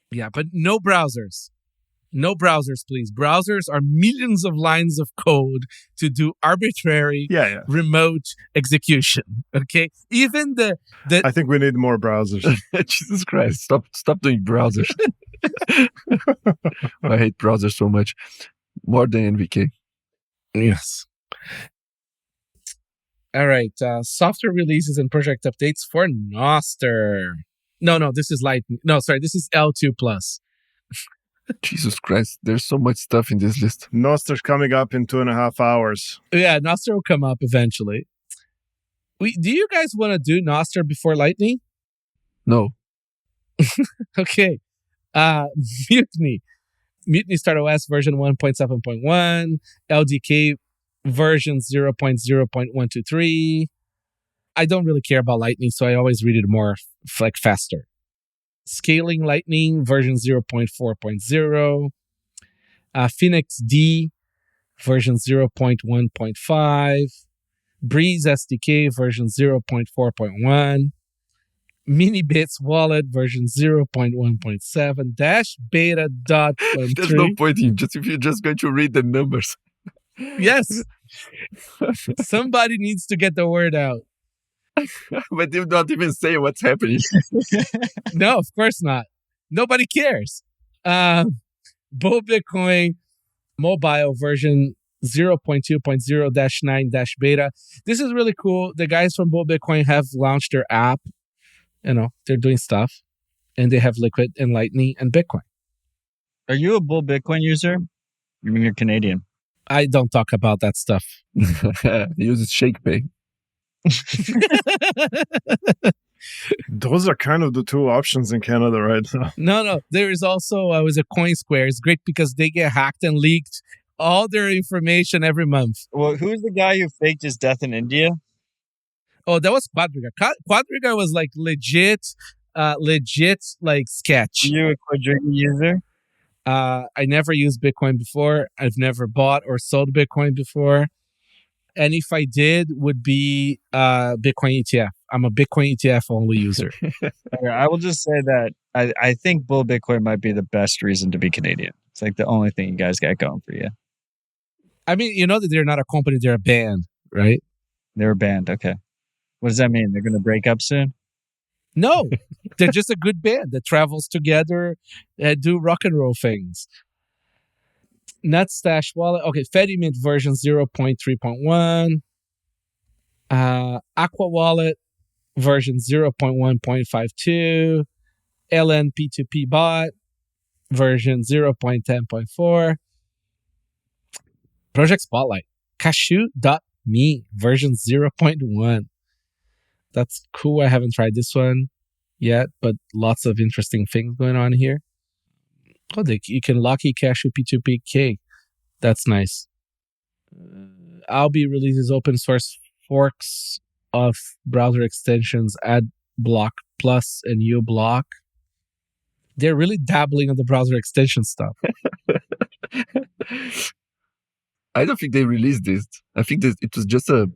Yeah, but no browsers. No browsers, please. Browsers are millions of lines of code to do arbitrary remote execution. Okay? Even the I think we need more browsers. Jesus Christ. Stop doing browsers. I hate browsers so much. More than NVK. Yes. All right. Software releases and project updates for Nostr. No, this is Lightning. No, sorry, this is L2+. Jesus Christ, there's so much stuff in this list. Nostr's coming up in 2.5 hours. Yeah, Nostr will come up eventually. Do you guys want to do Nostr before Lightning? No. Okay. Mutiny. Mutiny Start OS version 1.7.1. LDK version 0.0.123. I don't really care about Lightning, so I always read it more faster. Scaling Lightning version 0.4.0. Phoenix D version 0.1.5. Breez SDK version 0.4.1. Minibits-wallet version 0.1.7 -beta.13. There's no point in just if you're just going to read the numbers. Yes. Somebody needs to get the word out. But you don't even say what's happening. No, of course not. Nobody cares. bullbitcoin-mobile version 0.2.0-9-beta. This is really cool. The guys from bullbitcoin have launched their app. You know, they're doing stuff. And they have Liquid and Lightning and Bitcoin. Are you a Bull Bitcoin user? You mean you're Canadian? I don't talk about that stuff. He uses ShakePay. Those are kind of the two options in Canada right now. No. There is also a CoinSquare. It's great because they get hacked and leaked all their information every month. Well, who's the guy who faked his death in India? Oh, that was Quadriga. Quadriga was like legit like sketch. Are you a Quadriga user? I never used Bitcoin before. I've never bought or sold Bitcoin before. And if I did, would be Bitcoin ETF. I'm a Bitcoin ETF only user. I will just say that I think Bull Bitcoin might be the best reason to be Canadian. It's like the only thing you guys got going for you. I mean, you know that they're not a company, they're a band, right? They're a band, okay. What does that mean? They're going to break up soon? No, they're just a good band that travels together and do rock and roll things. Nutstash Wallet. Okay, Fedimint version 0.3.1. Aqua Wallet version 0.1.52. LN P2P bot version 0.10.4. Project Spotlight. Cashew.me version 0.1. That's cool. I haven't tried this one yet, but lots of interesting things going on here. Oh, you can Locky Cashew P2PK. That's nice. Albi releases open source forks of browser extensions AdBlock Plus and uBlock. They're really dabbling on the browser extension stuff. I don't think they released this. I think it was just a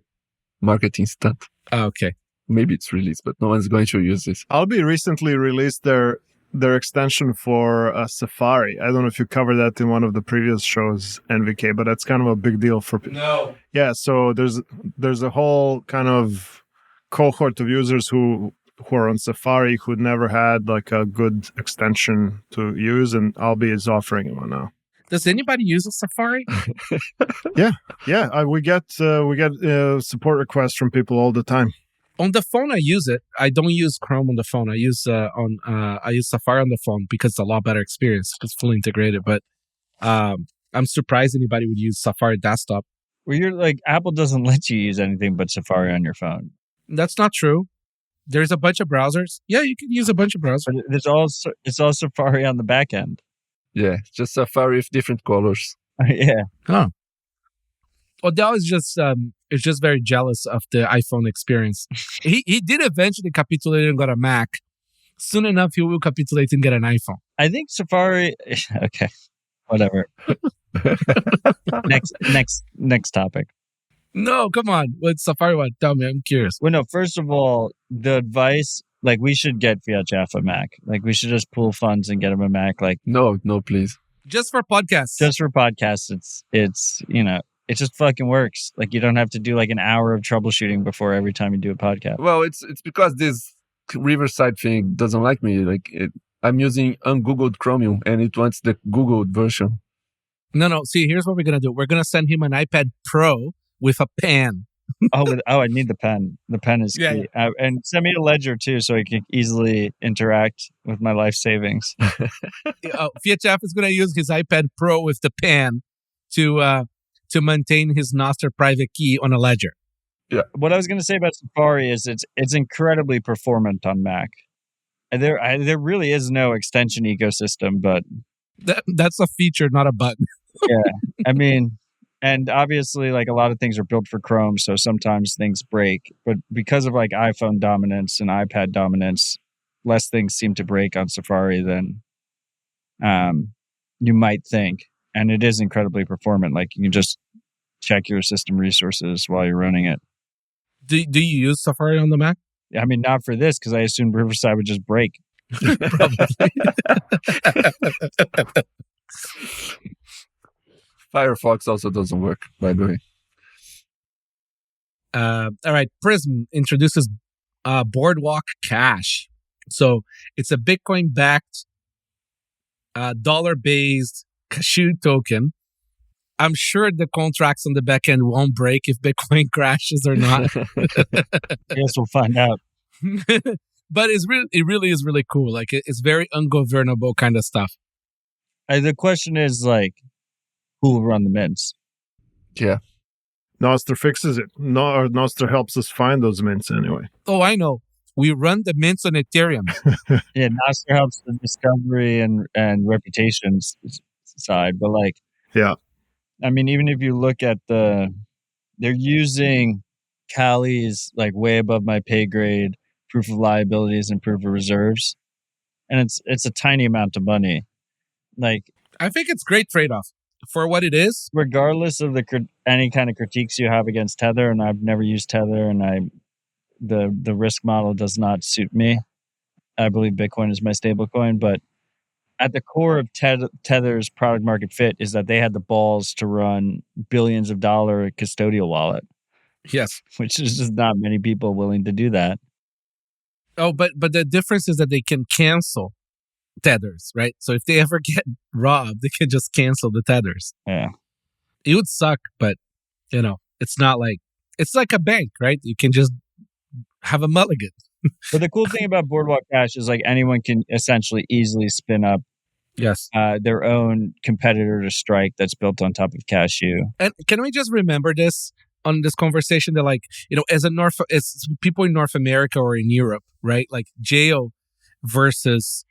marketing stunt. Okay. Maybe it's released, but no one's going to use this. Albi recently released their extension for Safari. I don't know if you covered that in one of the previous shows, NVK, but that's kind of a big deal for people. No. Yeah, so there's a whole kind of cohort of users who are on Safari who'd never had like a good extension to use, and Albi is offering one now. Does anybody use a Safari? Yeah, we get support requests from people all the time. On the phone, I use it. I don't use Chrome on the phone. I use Safari on the phone because it's a lot better experience. It's fully integrated. But I'm surprised anybody would use Safari Desktop. Well, you're like, Apple doesn't let you use anything but Safari on your phone. That's not true. There's a bunch of browsers. Yeah, you can use a bunch of browsers. But it's all Safari on the back end. Yeah, just Safari with different colors. Yeah. Huh. Odell is just very jealous of the iPhone experience. He did eventually capitulate and got a Mac. Soon enough, he will capitulate and get an iPhone. I think Safari. Okay, whatever. Next topic. No, come on. What's Safari one? Tell me. I'm curious. Well, no. First of all, the advice, like, we should get Fiatjaf a Mac. Like, we should just pool funds and get him a Mac. Like, No, please. Just for podcasts. just for podcasts, it's it just fucking works. Like, you don't have to do like an hour of troubleshooting before every time you do a podcast. Well, it's because this Riverside thing doesn't like me. I'm using ungoogled Chromium, and it wants the Googled version. No. See, here's what we're going to do. We're going to send him an iPad Pro with a pen. I need the pen. The pen is Yeah, key. And send me a ledger too, so I can easily interact with my life savings. Fiatjaf is going to use his iPad Pro with the pen to maintain his Nostr private key on a ledger. Yeah. What I was going to say about Safari is it's incredibly performant on Mac. And there really is no extension ecosystem, but That's a feature, not a button. yeah, I mean, and obviously, like, a lot of things are built for Chrome, so sometimes things break. But because of like iPhone dominance and iPad dominance, less things seem to break on Safari than you might think. And it is incredibly performant. Like, you can just check your system resources while you're running it. Do you use Safari on the Mac? I mean, not for this, because I assumed Riverside would just break. Firefox also doesn't work, by the way. All right. Prism introduces Boardwalk Cash. So it's a Bitcoin-backed, dollar-based cashew token. I'm sure the contracts on the back end won't break if Bitcoin crashes or not. I guess we'll find out. But it really is really cool. Like, it's very ungovernable kind of stuff. The question is, like, who will run the mints? Yeah. Nostr fixes it. Nostr helps us find those mints anyway. Oh, I know. We run the mints on Ethereum. Yeah, Nostr helps the discovery and reputation side, but like, Yeah. I mean, even if you look at they're using Kali's like way above my pay grade proof of liabilities and proof of reserves, and it's a tiny amount of money. Like, I think it's great trade-off for what it is. regardless of any kind of critiques you have against Tether, and I've never used Tether, and the risk model does not suit me. I believe Bitcoin is my stablecoin, but at the core of Tether's product market fit is that they had the balls to run billions of dollar custodial wallet, Yes. which is just not many people willing to do that. Oh, but the difference is that they can cancel tethers, right? So if they ever get robbed, they can just cancel the tethers. Yeah. It would suck, but it's not like it's like a bank, right? You can just have a mulligan. But the cool thing about Boardwalk Cash is like anyone can essentially easily spin up Yes. their own competitor to Strike that's built on top of Cashew. And can we just remember this on this conversation that, like, as people in North America or in Europe, right? Like, jail versus,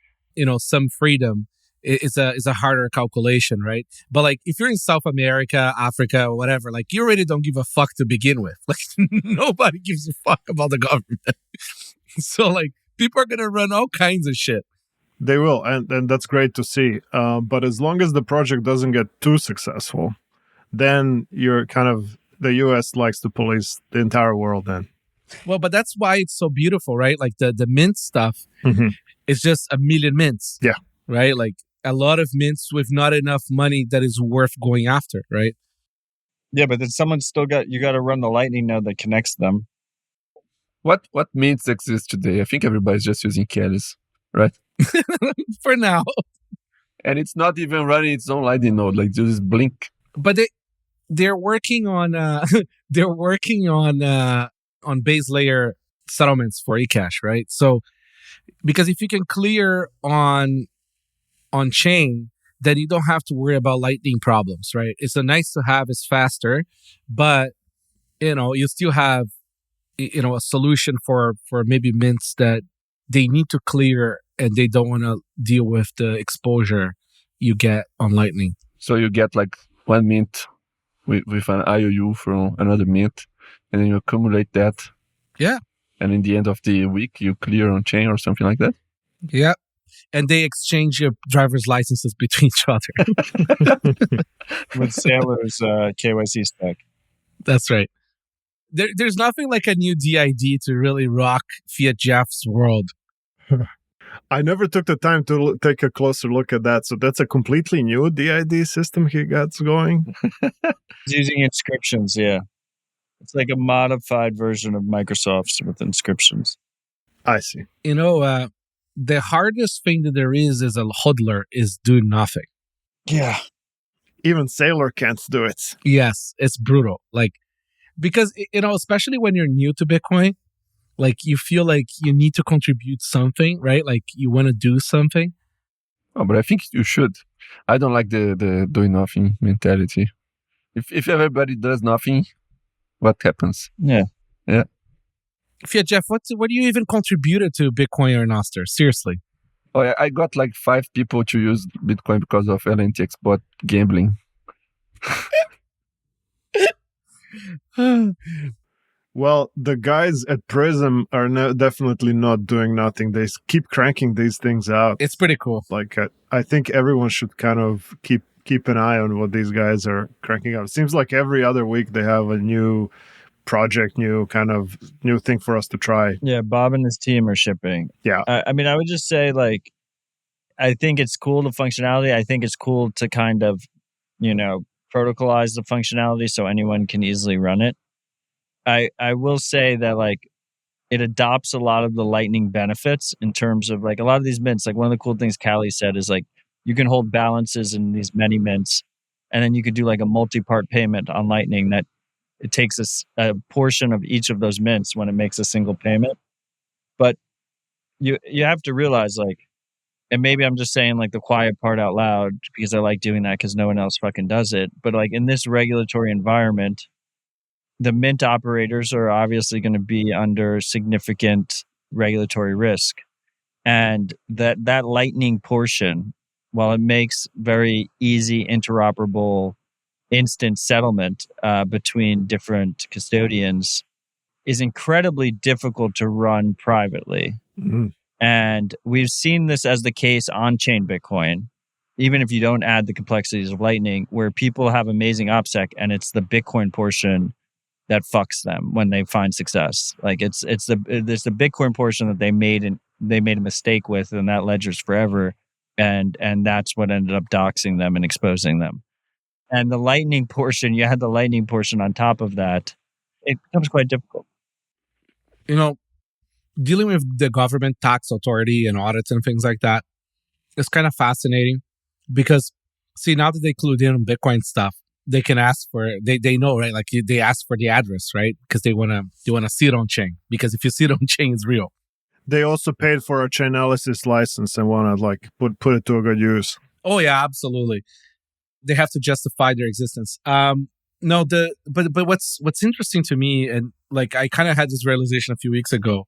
some freedom is a harder calculation, right? But like, if you're in South America, Africa, or whatever, like, you already don't give a fuck to begin with. Like, nobody gives a fuck about the government. So like, people are gonna run all kinds of shit They will, and that's great to see. But as long as the project doesn't get too successful, then you're kind of, the US likes to police the entire world then. Well, but that's why it's so beautiful, right? Like the mint stuff is just a million mints. Yeah. Right? Like a lot of mints with not enough money that is worth going after, right? Yeah, but then someone's still you got to run the Lightning node that connects them. What mints exist today? I think everybody's just using Kelis, right? For now. And it's not even running its own Lightning node, like just Blink. But they're working on base layer settlements for eCash, right? So because if you can clear on chain, then you don't have to worry about Lightning problems, right? It's a nice to have, it's faster, but you still have a solution for maybe mints that they need to clear and they don't want to deal with the exposure you get on Lightning. So you get like one mint with an IOU from another mint, and then you accumulate that. Yeah. And in the end of the week, you clear on chain or something like that? Yeah. And they exchange your driver's licenses between each other. With Sailor's KYC stack. That's right. There's nothing like a new DID to really rock Fiatjaf's world. I never took the time to take a closer look at that. So that's a completely new DID system he got going. He's using inscriptions, yeah. It's like a modified version of Microsoft's with inscriptions. I see. The hardest thing that there is a hodler is do nothing. Yeah. Even Sailor can't do it. Yes, it's brutal. Like, because, especially when you're new to Bitcoin, like you feel like you need to contribute something, right? Like you want to do something. Oh, but I think you should. I don't like the doing nothing mentality. If everybody does nothing, what happens? Yeah. Fiatjaf, what do you even contributed to Bitcoin or Noster? Seriously. Oh, I got like 5 people to use Bitcoin because of LNTX bot gambling. Well, the guys at Prism are definitely not doing nothing. They keep cranking these things out. It's pretty cool. Like, I think everyone should kind of keep an eye on what these guys are cranking out. It seems like every other week they have a new project, new thing for us to try. Yeah, Bob and his team are shipping. Yeah. I mean, I would just say, like, I think it's cool, the functionality. I think it's cool to kind of, protocolize the functionality so anyone can easily run it. I will say that, like, it adopts a lot of the Lightning benefits in terms of, like, a lot of these mints. Like, one of the cool things Callie said is, like, you can hold balances in these many mints, and then you could do, like, a multi-part payment on Lightning that it takes a portion of each of those mints when it makes a single payment. But you have to realize, like, and maybe I'm just saying, like, the quiet part out loud because I like doing that because no one else fucking does it. But, like, in this regulatory environment, the mint operators are obviously going to be under significant regulatory risk. And that Lightning portion, while it makes very easy interoperable instant settlement between different custodians, is incredibly difficult to run privately. Mm-hmm. And we've seen this as the case on-chain Bitcoin, even if you don't add the complexities of Lightning, where people have amazing OPSEC and it's the Bitcoin portion that fucks them when they find success. Like there's the Bitcoin portion that they made a mistake with, and that ledger's forever. And that's what ended up doxing them and exposing them. And the Lightning portion, you had the Lightning portion on top of that, it becomes quite difficult. Dealing with the government tax authority and audits and things like that is kind of fascinating because, see, now that they clued in on Bitcoin stuff, they can ask for, they know, right? Like they ask for the address, right? Because they want to see it on chain. Because if you see it on chain, it's real. They also paid for a Chainalysis license and want to like put it to a good use. Oh yeah, absolutely. They have to justify their existence. But what's interesting to me, and like I kind of had this realization a few weeks ago,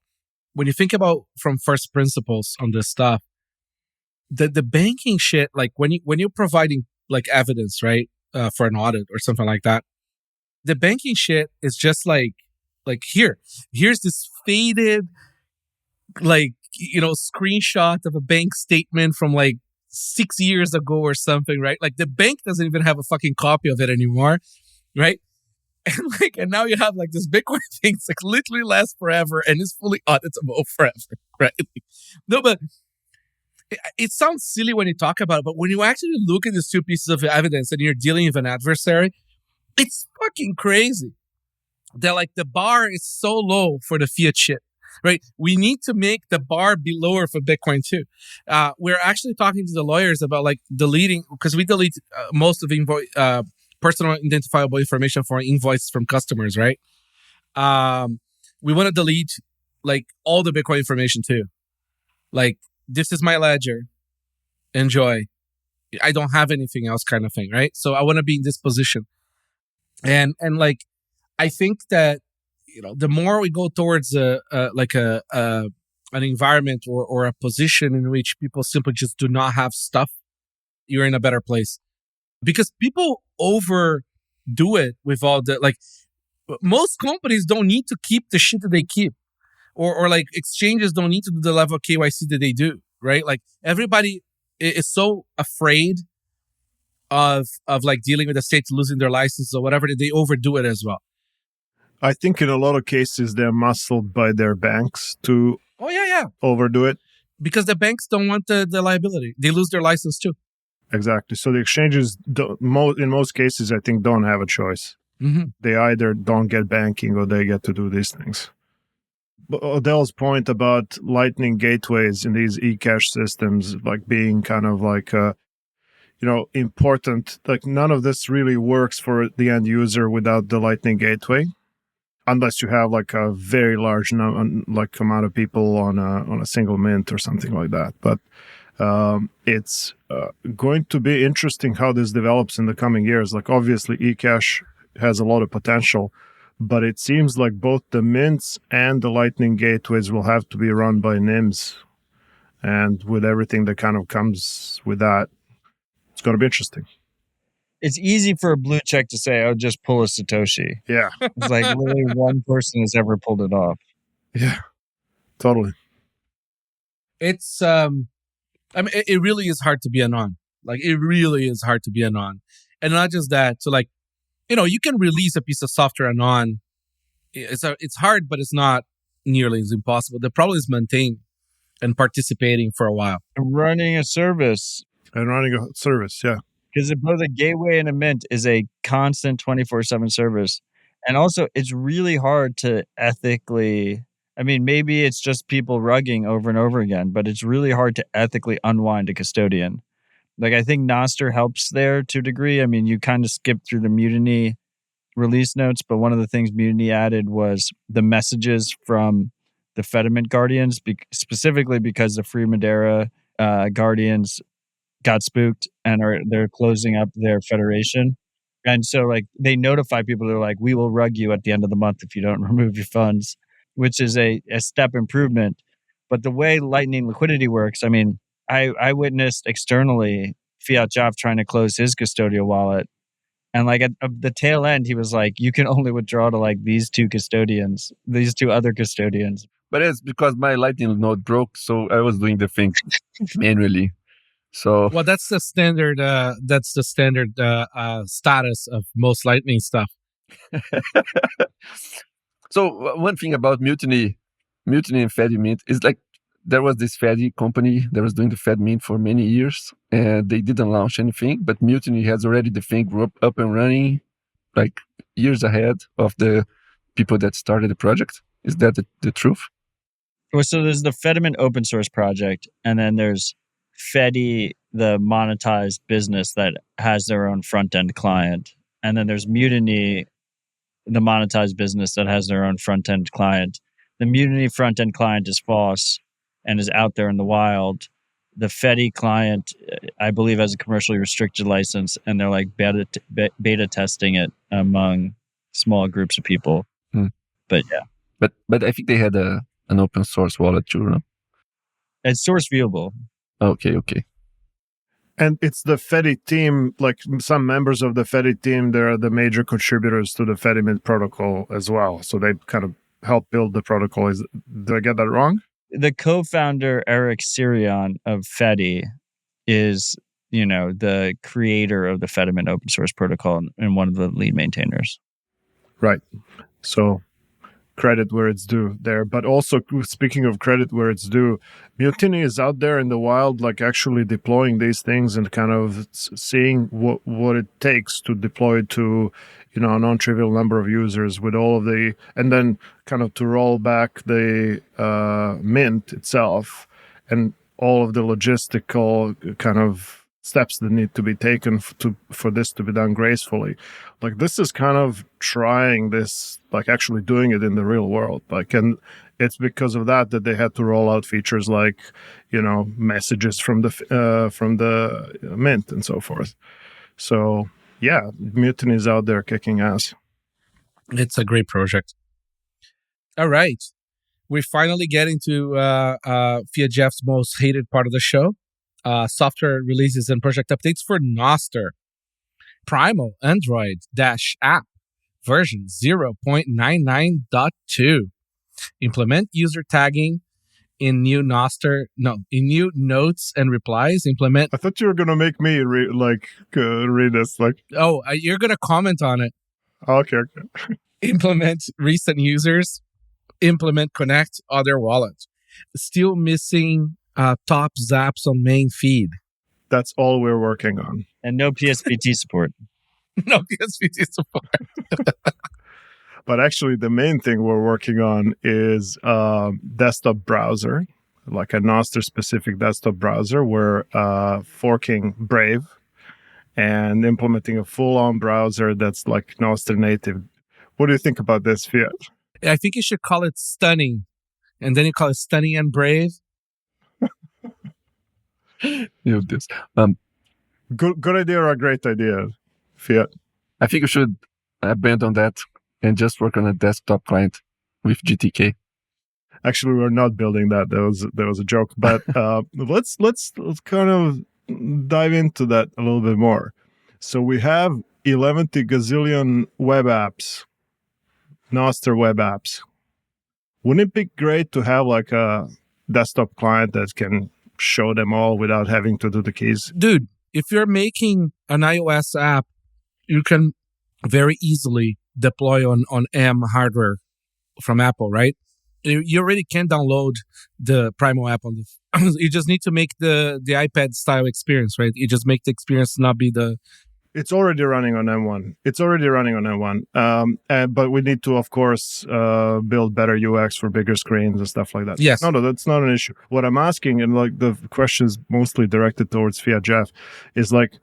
when you think about from first principles on this stuff, the banking shit, like when you're providing like evidence, right, for an audit or something like that, the banking shit is just like here's this faded, like screenshot of a bank statement from like 6 years ago or something, right? Like the bank doesn't even have a fucking copy of it anymore, right? And now you have like this Bitcoin thing. It's like literally lasts forever and is fully auditable forever, right? No, but it sounds silly when you talk about it, but when you actually look at these two pieces of evidence and you're dealing with an adversary, it's fucking crazy that like the bar is so low for the fiat shit, right? We need to make the bar be lower for Bitcoin too. We're actually talking to the lawyers about like deleting, because we delete most of personal identifiable information for invoices from customers, right? We want to delete like all the Bitcoin information too. Like, this is my ledger. Enjoy. I don't have anything else kind of thing, right? So I want to be in this position. And like, I think that, the more we go towards an environment or a position in which people simply just do not have stuff, you're in a better place. Because people overdo it with all the, like, most companies don't need to keep the shit that they keep. Or like exchanges don't need to do the level of KYC that they do, right? Like everybody is so afraid of like dealing with the state losing their license or whatever that they overdo it as well. I think in a lot of cases they're muscled by their banks to overdo it. Because the banks don't want the liability. They lose their license too. Exactly. So the exchanges, in most cases, I think, don't have a choice. Mm-hmm. They either don't get banking or they get to do these things. But Odell's point about Lightning gateways in these eCash systems, like being kind of like, important, like none of this really works for the end user without the Lightning gateway, unless you have like a very large amount of people on a single mint or something like that. But it's going to be interesting how this develops in the coming years. Like obviously eCash has a lot of potential, but it seems like both the mints and the Lightning gateways will have to be run by NIMs. And with everything that kind of comes with that, it's going to be interesting. It's easy for a blue check to say, "Oh, just pull a Satoshi." Yeah. It's like literally one person has ever pulled it off. Yeah, totally. It's, it really is hard to be anon. Like, it really is hard to be anon. And not just that. So, like, you can release a piece of software anon. It's hard, but it's not nearly as impossible. The problem is maintaining and participating for a while. Running a service. Yeah. Because both a gateway and a mint is a constant 24/7 service. And also, it's really hard to ethically, maybe it's just people rugging over and over again, but it's really hard to ethically unwind a custodian. Like, I think Nostr helps there to a degree. You kind of skip through the Mutiny release notes, but one of the things Mutiny added was the messages from the Fediment Guardians, specifically because the Free Madeira Guardians got spooked and they're closing up their federation. And so like they notify people, they're like, "We will rug you at the end of the month if you don't remove your funds," which is a step improvement. But the way Lightning liquidity works, I witnessed externally Fiatjaf trying to close his custodial wallet. And like at the tail end, he was like, "You can only withdraw to like these two other custodians." But it's because my Lightning node broke, so I was doing the thing manually. So well, that's the standard. Status of most Lightning stuff. So one thing about Mutiny and Fedimint is like there was this Fedi company that was doing the Fedimint for many years, and they didn't launch anything. But Mutiny has already the thing up and running, like years ahead of the people that started the project. Is that the truth? Well, so there's the Fediment open source project, and then there's Fedi, the monetized business that has their own front-end client. And then there's Mutiny, the monetized business that has their own front-end client. The Mutiny front-end client is false and is out there in the wild. The Fedi client, I believe, has a commercially restricted license, and they're like beta testing it among small groups of people. But yeah. But I think they had an open source wallet too, no? It's source viewable. Okay. And it's the Fedi team, like some members of the Fedi team, they're the major contributors to the Fedimint protocol as well. So they kind of help build the protocol. Did I get that wrong? the co-founder Eric Sirion of Fedi is, the creator of the Fedimint open source protocol and one of the lead maintainers. Right. So credit where it's due there. But also, speaking of credit where it's due, Mutiny is out there in the wild, like actually deploying these things and kind of seeing what it takes to deploy to, a non-trivial number of users with all of and then kind of to roll back the mint itself and all of the logistical kind of steps that need to be taken for this to be done gracefully. Like, this is kind of trying this, like actually doing it in the real world. And it's because of that they had to roll out features like, messages from the mint and so forth. So yeah, Mutiny is out there kicking ass. It's a great project. All right. We're finally getting to Fiatjaf's most hated part of the show. Software releases and project updates for Nostr. Primal Android-app version 0.99.2. Implement user tagging in new Nostr. No, in new notes and replies. Implement. I thought you were gonna make me read this. You're gonna comment on it. Okay. Implement recent users. Implement connect other wallet. Still missing top zaps on main feed. That's all we're working on. And no PSPT support. No PSPT support. But actually, the main thing we're working on is desktop browser, like a Nostr-specific desktop browser. We're forking Brave and implementing a full-on browser that's like Nostr native. What do you think about this, Fiat? I think you should call it Stunning, and then you call it Stunning and Brave. This. Good idea or a great idea, Fiat? I think you should abandon that and just work on a desktop client with GTK. Actually, we're not building that. That was a joke. But let's kind of dive into that a little bit more. So we have 11 gazillion web apps, Nostr web apps. Wouldn't it be great to have like a desktop client that can show them all without having to do the keys? Dude, if you're making an iOS app, you can very easily deploy on M hardware from Apple, right? You already can download the Primal app on the. You just need to make the iPad style experience, right? You just make the experience not be the. It's already running on M1. But we need to, of course, build better UX for bigger screens and stuff like that. Yes. No, that's not an issue. What I'm asking, and like the question is mostly directed towards Fiatjaf, is like,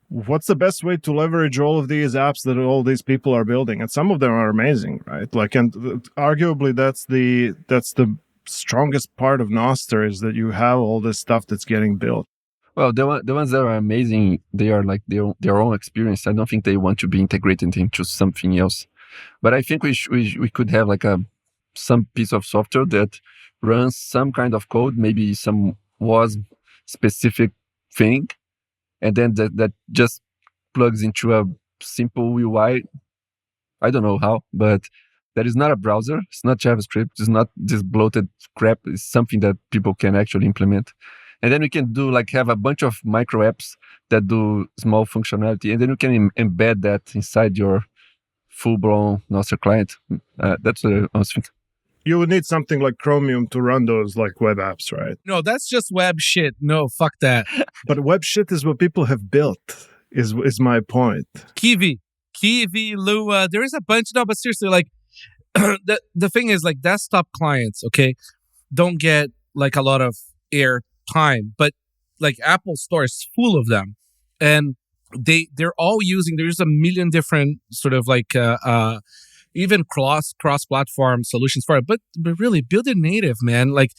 what's the best way to leverage all of these apps that all these people are building? And some of them are amazing, right? Like, and arguably that's the strongest part of Nostr is that you have all this stuff that's getting built. Well, the ones that are amazing, they are like their own experience. I don't think they want to be integrated into something else. But I think we could have like some piece of software that runs some kind of code, maybe some WASM specific thing, and then that just plugs into a simple UI. I don't know how, but that is not a browser. It's not JavaScript. It's not this bloated crap. It's something that people can actually implement. And then we can do have a bunch of micro apps that do small functionality. And then you can embed that inside your full-blown Nostr client. That's what I was thinking. You would need something like Chromium to run those like web apps, right? No, that's just web shit. No, fuck that. But web shit is what people have built, is my point. Kiwi, Lua, there is a bunch. No, but seriously, like, the thing is, like, desktop clients, okay, don't get like a lot of air time, but like Apple Store is full of them, and they're all using. There's a million different sort of like even cross-platform solutions for it, but really build it native, man. Like,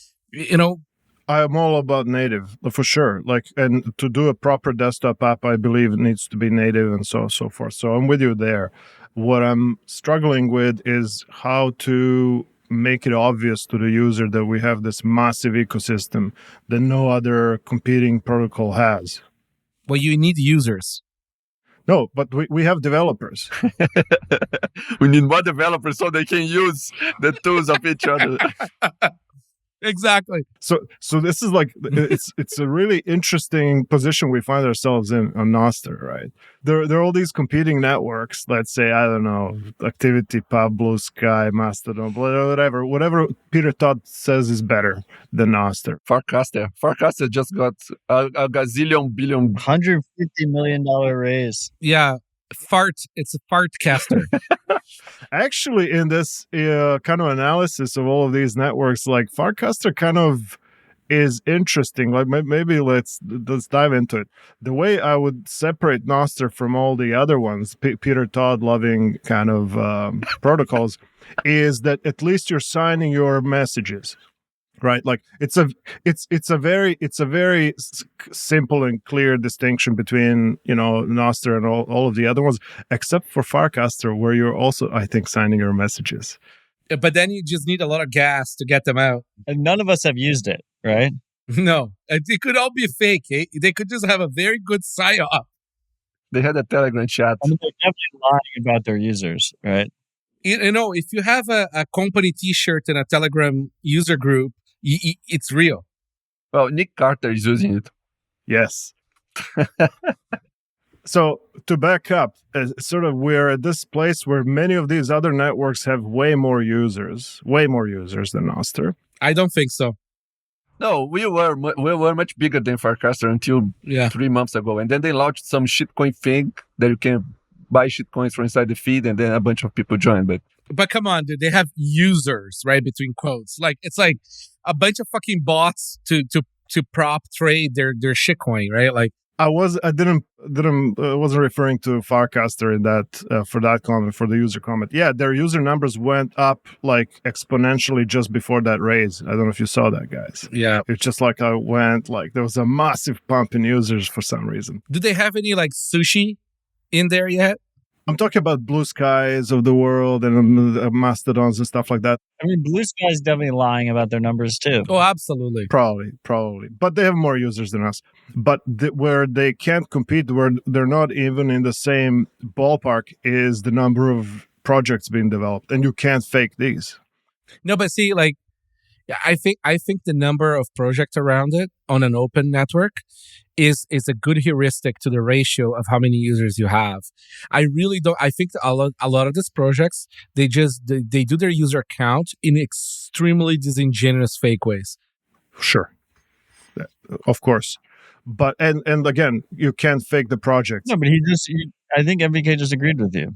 I am all about native for sure. Like, and to do a proper desktop app, I believe it needs to be native and so forth. So I'm with you there. What I'm struggling with is how to make it obvious to the user that we have this massive ecosystem that no other competing protocol has. Well, you need users. No, but we have developers. We need more developers so they can use the tools of each other. Exactly. So this is like it's a really interesting position we find ourselves in on Nostr, right? There are all these competing networks. Let's say, I don't know, Activity Pub, Blue Sky, Mastodon, whatever Peter Todd says is better than Nostr. Farcaster just got a gazillion billion. $150 million raise. Yeah. It's a fart caster. Actually, in this kind of analysis of all of these networks, like Farcaster kind of is interesting. Like maybe let's dive into it. The way I would separate Nostr from all the other ones, Peter Todd loving kind of protocols, is that at least you're signing your messages. Right, like it's a very simple and clear distinction between Nostr and all of the other ones, except for Farcaster, where you're also, I think, signing your messages. But then you just need a lot of gas to get them out. And none of us have used it, right? No, it could all be fake. Eh? They could just have a very good psyop. They had a Telegram chat. I mean, they're definitely lying about their users, right? If you have a company T-shirt in a Telegram user group, it's real. Well, Nick Carter is using it. Yes. So to back up, sort of we're at this place where many of these other networks have way more users than Nostr. I don't think so. No, we were much bigger than Farcaster until 3 months ago, and then they launched some shitcoin thing that you can buy shitcoins from inside the feed, and then a bunch of people joined. But come on, dude, they have users, right? Between quotes, like it's like a bunch of fucking bots to prop trade their shitcoin, right? Like I wasn't referring to Farcaster in that for that comment, for the user comment. Yeah, their user numbers went up like exponentially just before that raise. I don't know if you saw that, guys. Yeah, it's just like there was a massive pump in users for some reason. Do they have any like sushi in there yet? I'm talking about Blue Skies of the world and Mastodons and stuff like that. I mean, Blue Sky is definitely lying about their numbers too. Oh, absolutely. Probably. But they have more users than us. But where they can't compete, where they're not even in the same ballpark, is the number of projects being developed. And you can't fake these. No, but see, like, I think the number of projects around it on an open network is a good heuristic to the ratio of how many users you have. I really don't. I think a lot of these projects, they do their user count in extremely disingenuous fake ways. Sure, of course, but and again, you can't fake the project. No, but I think MVK just agreed with you.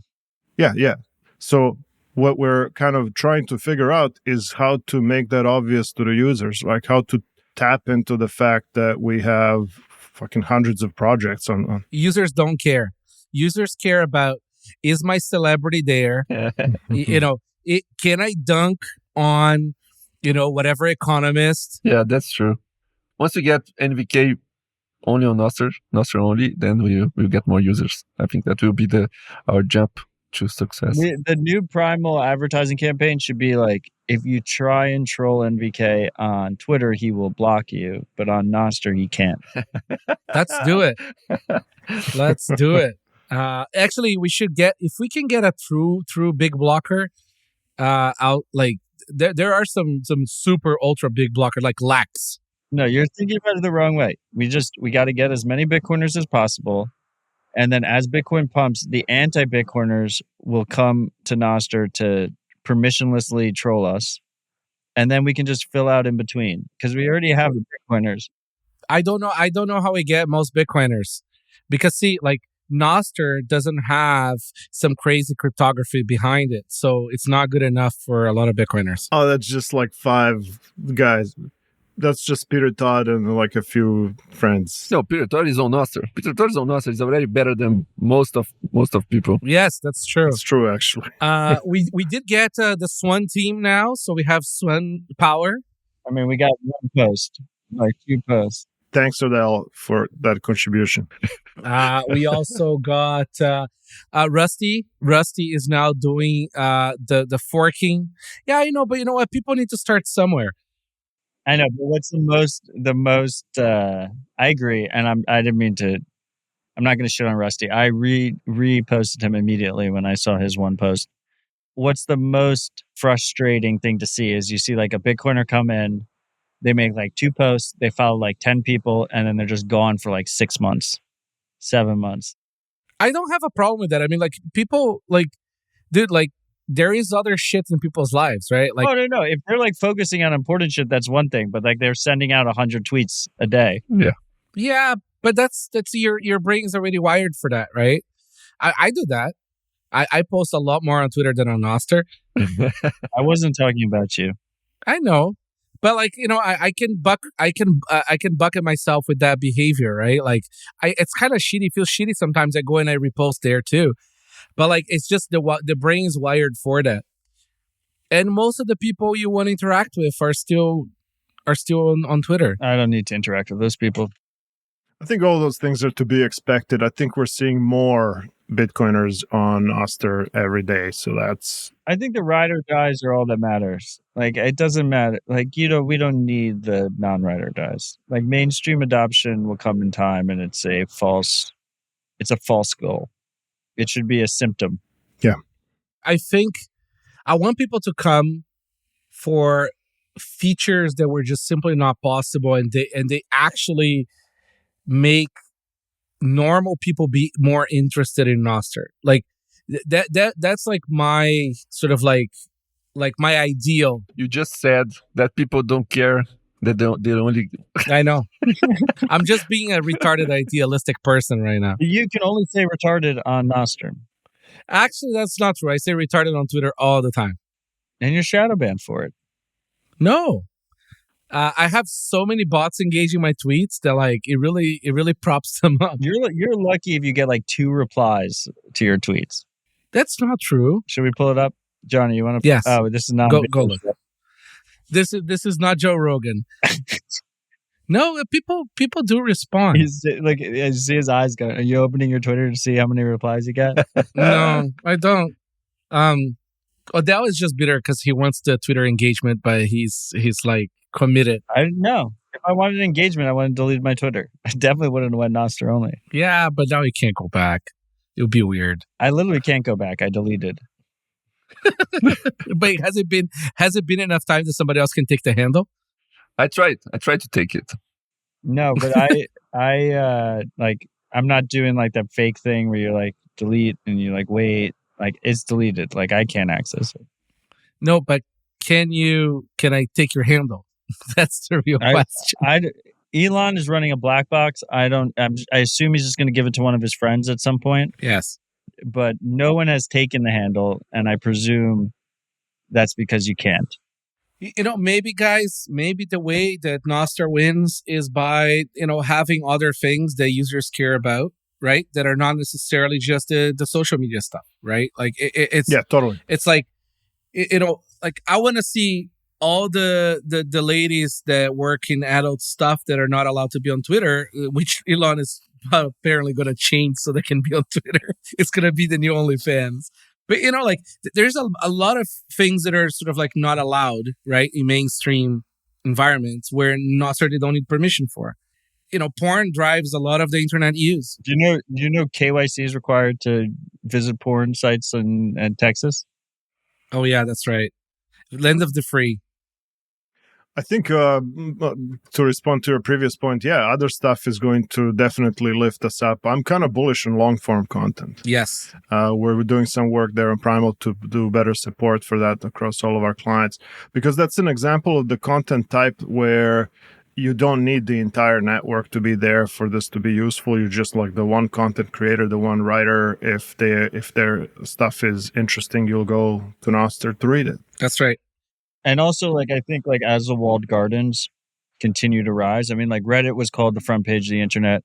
Yeah. So what we're kind of trying to figure out is how to make that obvious to the users, like how to tap into the fact that we have fucking hundreds of projects on. Users don't care. Users care about, is my celebrity there? Can I dunk on, whatever economist? Yeah, that's true. Once we get NVK only on Nostr only, then we'll get more users. I think that will be our jump to success. The new Primal advertising campaign should be like, if you try and troll NVK on Twitter, he will block you, but on Nostr, he can't. Let's do it. Let's do it. Actually, if we can get a true big blocker out, like there are some super ultra big blocker like Lax. No, you're thinking about it the wrong way. We got to get as many Bitcoiners as possible. And then as Bitcoin pumps, the anti-Bitcoiners will come to Nostr to permissionlessly troll us. And then we can just fill out in between because we already have the Bitcoiners. I don't know how we get most Bitcoiners, because see, like Nostr doesn't have some crazy cryptography behind it. So it's not good enough for a lot of Bitcoiners. Oh, that's just like 5 guys. That's just Peter Todd and like a few friends. No, Peter Todd is on Nostr. Peter Todd is on Nostr. Is already better than most of people. Yes, that's true. It's true, actually. We did get the Swan team now, so we have Swan power. I mean, we got 1 post, like 2 posts. Thanks, Odell, for that contribution. We also got Rusty. Rusty is now doing the forking. Yeah, but you know what? People need to start somewhere. I know, but what's the most I agree, and I didn't mean to, I'm not going to shit on Rusty. I reposted him immediately when I saw his 1 post. What's the most frustrating thing to see is you see like a Bitcoiner come in They make like 2 posts, they follow like 10 people, and then they're just gone for like 6 months, 7 months. I don't have a problem with that. I mean, like, people, like, dude, like, there is other shit in people's lives, right? Like, No. If they're like focusing on important shit, that's one thing. But like they're sending out 100 tweets a day. yeah, but that's your brain is already wired for that, right? I do that. I post a lot more on Twitter than on Nostr. I wasn't talking about you. I know, but like, you know, I can bucket myself with that behavior, right? Like, it's kind of shitty. Feels shitty sometimes. I go and I repost there too, but like, it's just the brain is wired for that. And most of the people you want to interact with are still on Twitter. I don't need to interact with those people. I think all those things are to be expected. I think we're seeing more Bitcoiners on Nostr every day. So that's... I think the ride or dies are all that matters. Like, it doesn't matter. Like, we don't need the non-ride or dies. Like, mainstream adoption will come in time, and it's a false goal. It should be a symptom. Yeah. I think I want people to come for features that were just simply not possible, and they actually make normal people be more interested in Nostr. Like that's like my sort of like my ideal. You just said that people don't care. They only. I know. I'm just being a retarded idealistic person right now. You can only say retarded on Nostr. Actually, that's not true. I say retarded on Twitter all the time. And you're shadow banned for it. No. I have so many bots engaging my tweets that like it really props them up. You're lucky if you get like 2 replies to your tweets. That's not true. Should we pull it up, Johnny? You want to? Yes. Oh, this is not. Go look. This is not Joe Rogan. No, people do respond. He's like, I see his eyes going. Are you opening your Twitter to see how many replies you got? No, I don't. Odell is just bitter because he wants the Twitter engagement, but he's like committed. I didn't know. If I wanted engagement, I would have deleted my Twitter. I definitely wouldn't have went Nostr only. Yeah, but now he can't go back. It would be weird. I literally can't go back. I deleted. But has it been enough time that somebody else can take the handle? I tried to take it. No, but I like, I'm not doing like that fake thing where you're like delete and you like wait, like it's deleted. Like I can't access it. No, but can I take your handle? That's the real question. Elon is running a black box. I assume he's just going to give it to one of his friends at some point. Yes. But no one has taken the handle, and I presume that's because you can't. You know, maybe the way that Nostr wins is by, you know, having other things that users care about, right? That are not necessarily just the social media stuff, right? Like it's yeah, totally. It's like, you know, like I want to see all the ladies that work in adult stuff that are not allowed to be on Twitter, which Elon is apparently going to change so they can be on Twitter. It's going to be the new OnlyFans. But, you know, like there's a lot of things that are sort of like not allowed, right, in mainstream environments where Nostr they don't need permission for. You know, porn drives a lot of the internet use. Do you know KYC is required to visit porn sites in Texas? Oh, yeah, that's right. Land of the free. I think to respond to your previous point, yeah, other stuff is going to definitely lift us up. I'm kind of bullish on long-form content. Yes. We're doing some work there on Primal to do better support for that across all of our clients, because that's an example of the content type where you don't need the entire network to be there for this to be useful. You're just like the one content creator, the one writer. If their stuff is interesting, you'll go to Nostr to read it. That's right. And also, like, I think, like, as the walled gardens continue to rise, I mean, like, Reddit was called the front page of the internet,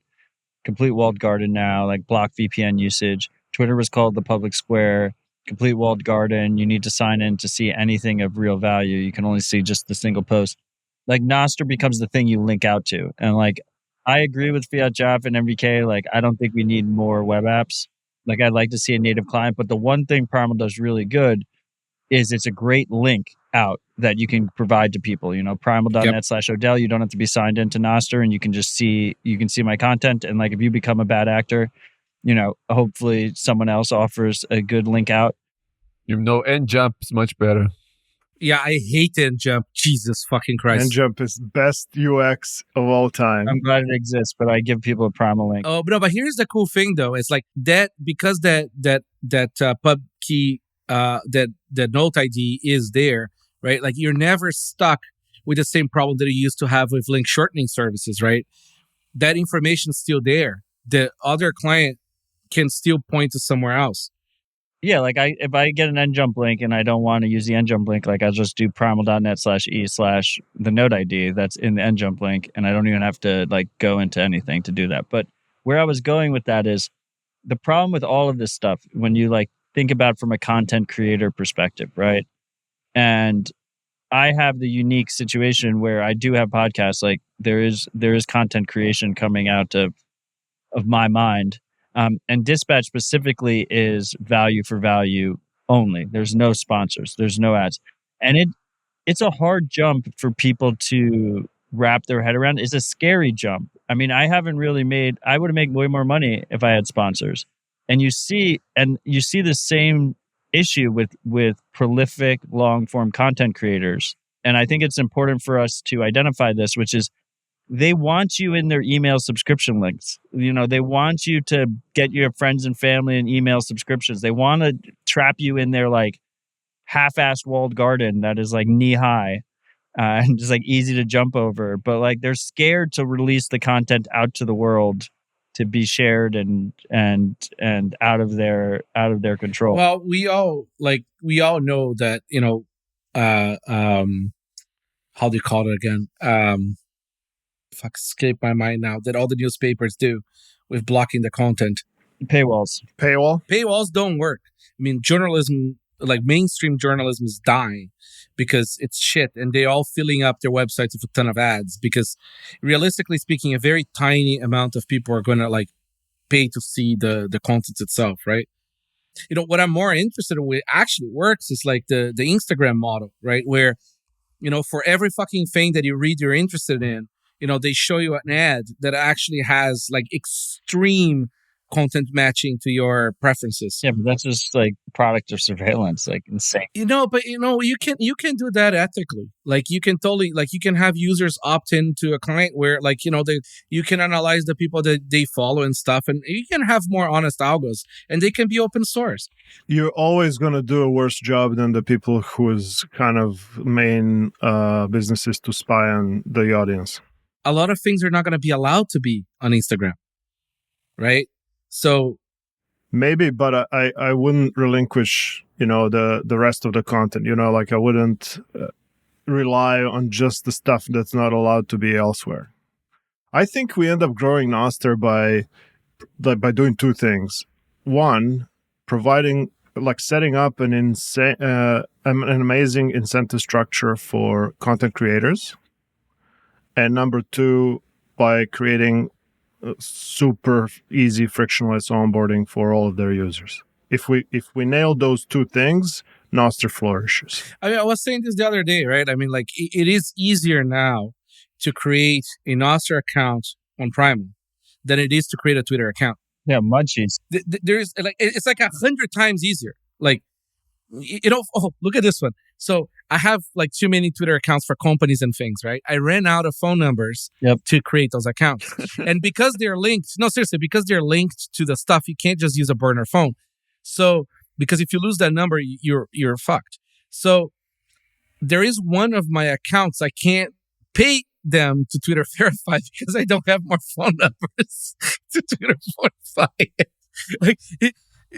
complete walled garden now, like, block VPN usage. Twitter was called the public square, complete walled garden. You need to sign in to see anything of real value. You can only see just the single post. Like, Nostr becomes the thing you link out to. And, like, I agree with Fiatjaf and MVK. Like, I don't think we need more web apps. Like, I'd like to see a native client. But the one thing Primal does really good is it's a great link out that you can provide to people. You know, primal.net/Odell. You don't have to be signed into Nostr, and you can see my content. And like, if you become a bad actor, you know, hopefully someone else offers a good link out. You know, and jump is much better. Yeah, I hate Njump. Jesus fucking Christ. Njump is best UX of all time. I'm glad it exists, but I give people a Primal link. Oh, but here's the cool thing though. It's like that because that pub key that note ID is there, right? Like you're never stuck with the same problem that you used to have with link shortening services, right? That information's still there. The other client can still point to somewhere else. Yeah, like if I get an Njump link and I don't want to use the Njump link, like I'll just do primal.net/e/the node ID that's in the Njump link, and I don't even have to like go into anything to do that. But where I was going with that is the problem with all of this stuff when you like think about from a content creator perspective, right? And I have the unique situation where I do have podcasts. Like there is content creation coming out of my mind. And Dispatch specifically is value for value only. There's no sponsors. There's no ads. And it's a hard jump for people to wrap their head around. It's a scary jump. I mean, I would have made way more money if I had sponsors. And you see the same issue with prolific long form content creators. And I think it's important for us to identify this, which is they want you in their email subscription links. You know, they want you to get your friends and family and email subscriptions. They want to trap you in their like half-assed walled garden that is like knee high and just like easy to jump over. But like they're scared to release the content out to the world to be shared and out of their control. Well, we all know that, you know, how do you call it again? Escape my mind now, that all the newspapers do with blocking the content. Paywalls don't work. I mean, journalism, like mainstream journalism, is dying because it's shit, and they all filling up their websites with a ton of ads, because realistically speaking, a very tiny amount of people are going to like pay to see the content itself, right? You know, what I'm more interested in, what actually works, is like the Instagram model, right? Where, you know, for every fucking thing that you read you're interested in, you know, they show you an ad that actually has like extreme content matching to your preferences. Yeah, but that's just like product of surveillance, like insane. You know, but you know, you can do that ethically. Like you can totally, like you can have users opt in to a client where, like, you know, you can analyze the people that they follow and stuff, and you can have more honest algos, and they can be open source. You're always going to do a worse job than the people whose kind of main business is to spy on the audience. A lot of things are not going to be allowed to be on Instagram, right? So maybe, but I wouldn't relinquish, you know, the rest of the content. You know, like I wouldn't rely on just the stuff that's not allowed to be elsewhere. I think we end up growing Nostr by doing two things. One, providing, like, setting up an amazing incentive structure for content creators. And number two, by creating super easy, frictionless onboarding for all of their users. If we nail those two things, Nostr flourishes. I mean, I was saying this the other day, right? I mean, like, it is easier now to create a Nostr account on Primal than it is to create a Twitter account. Yeah, munchies. There's like, it's like 100 times easier. Like, you know, oh, look at this one. So I have like too many Twitter accounts for companies and things, right? I ran out of phone numbers to create those accounts. And because they're linked, because they're linked to the stuff, you can't just use a burner phone. So, because if you lose that number, you're fucked. So there is one of my accounts, I can't pay them to Twitter verify because I don't have more phone numbers to Twitter verify it.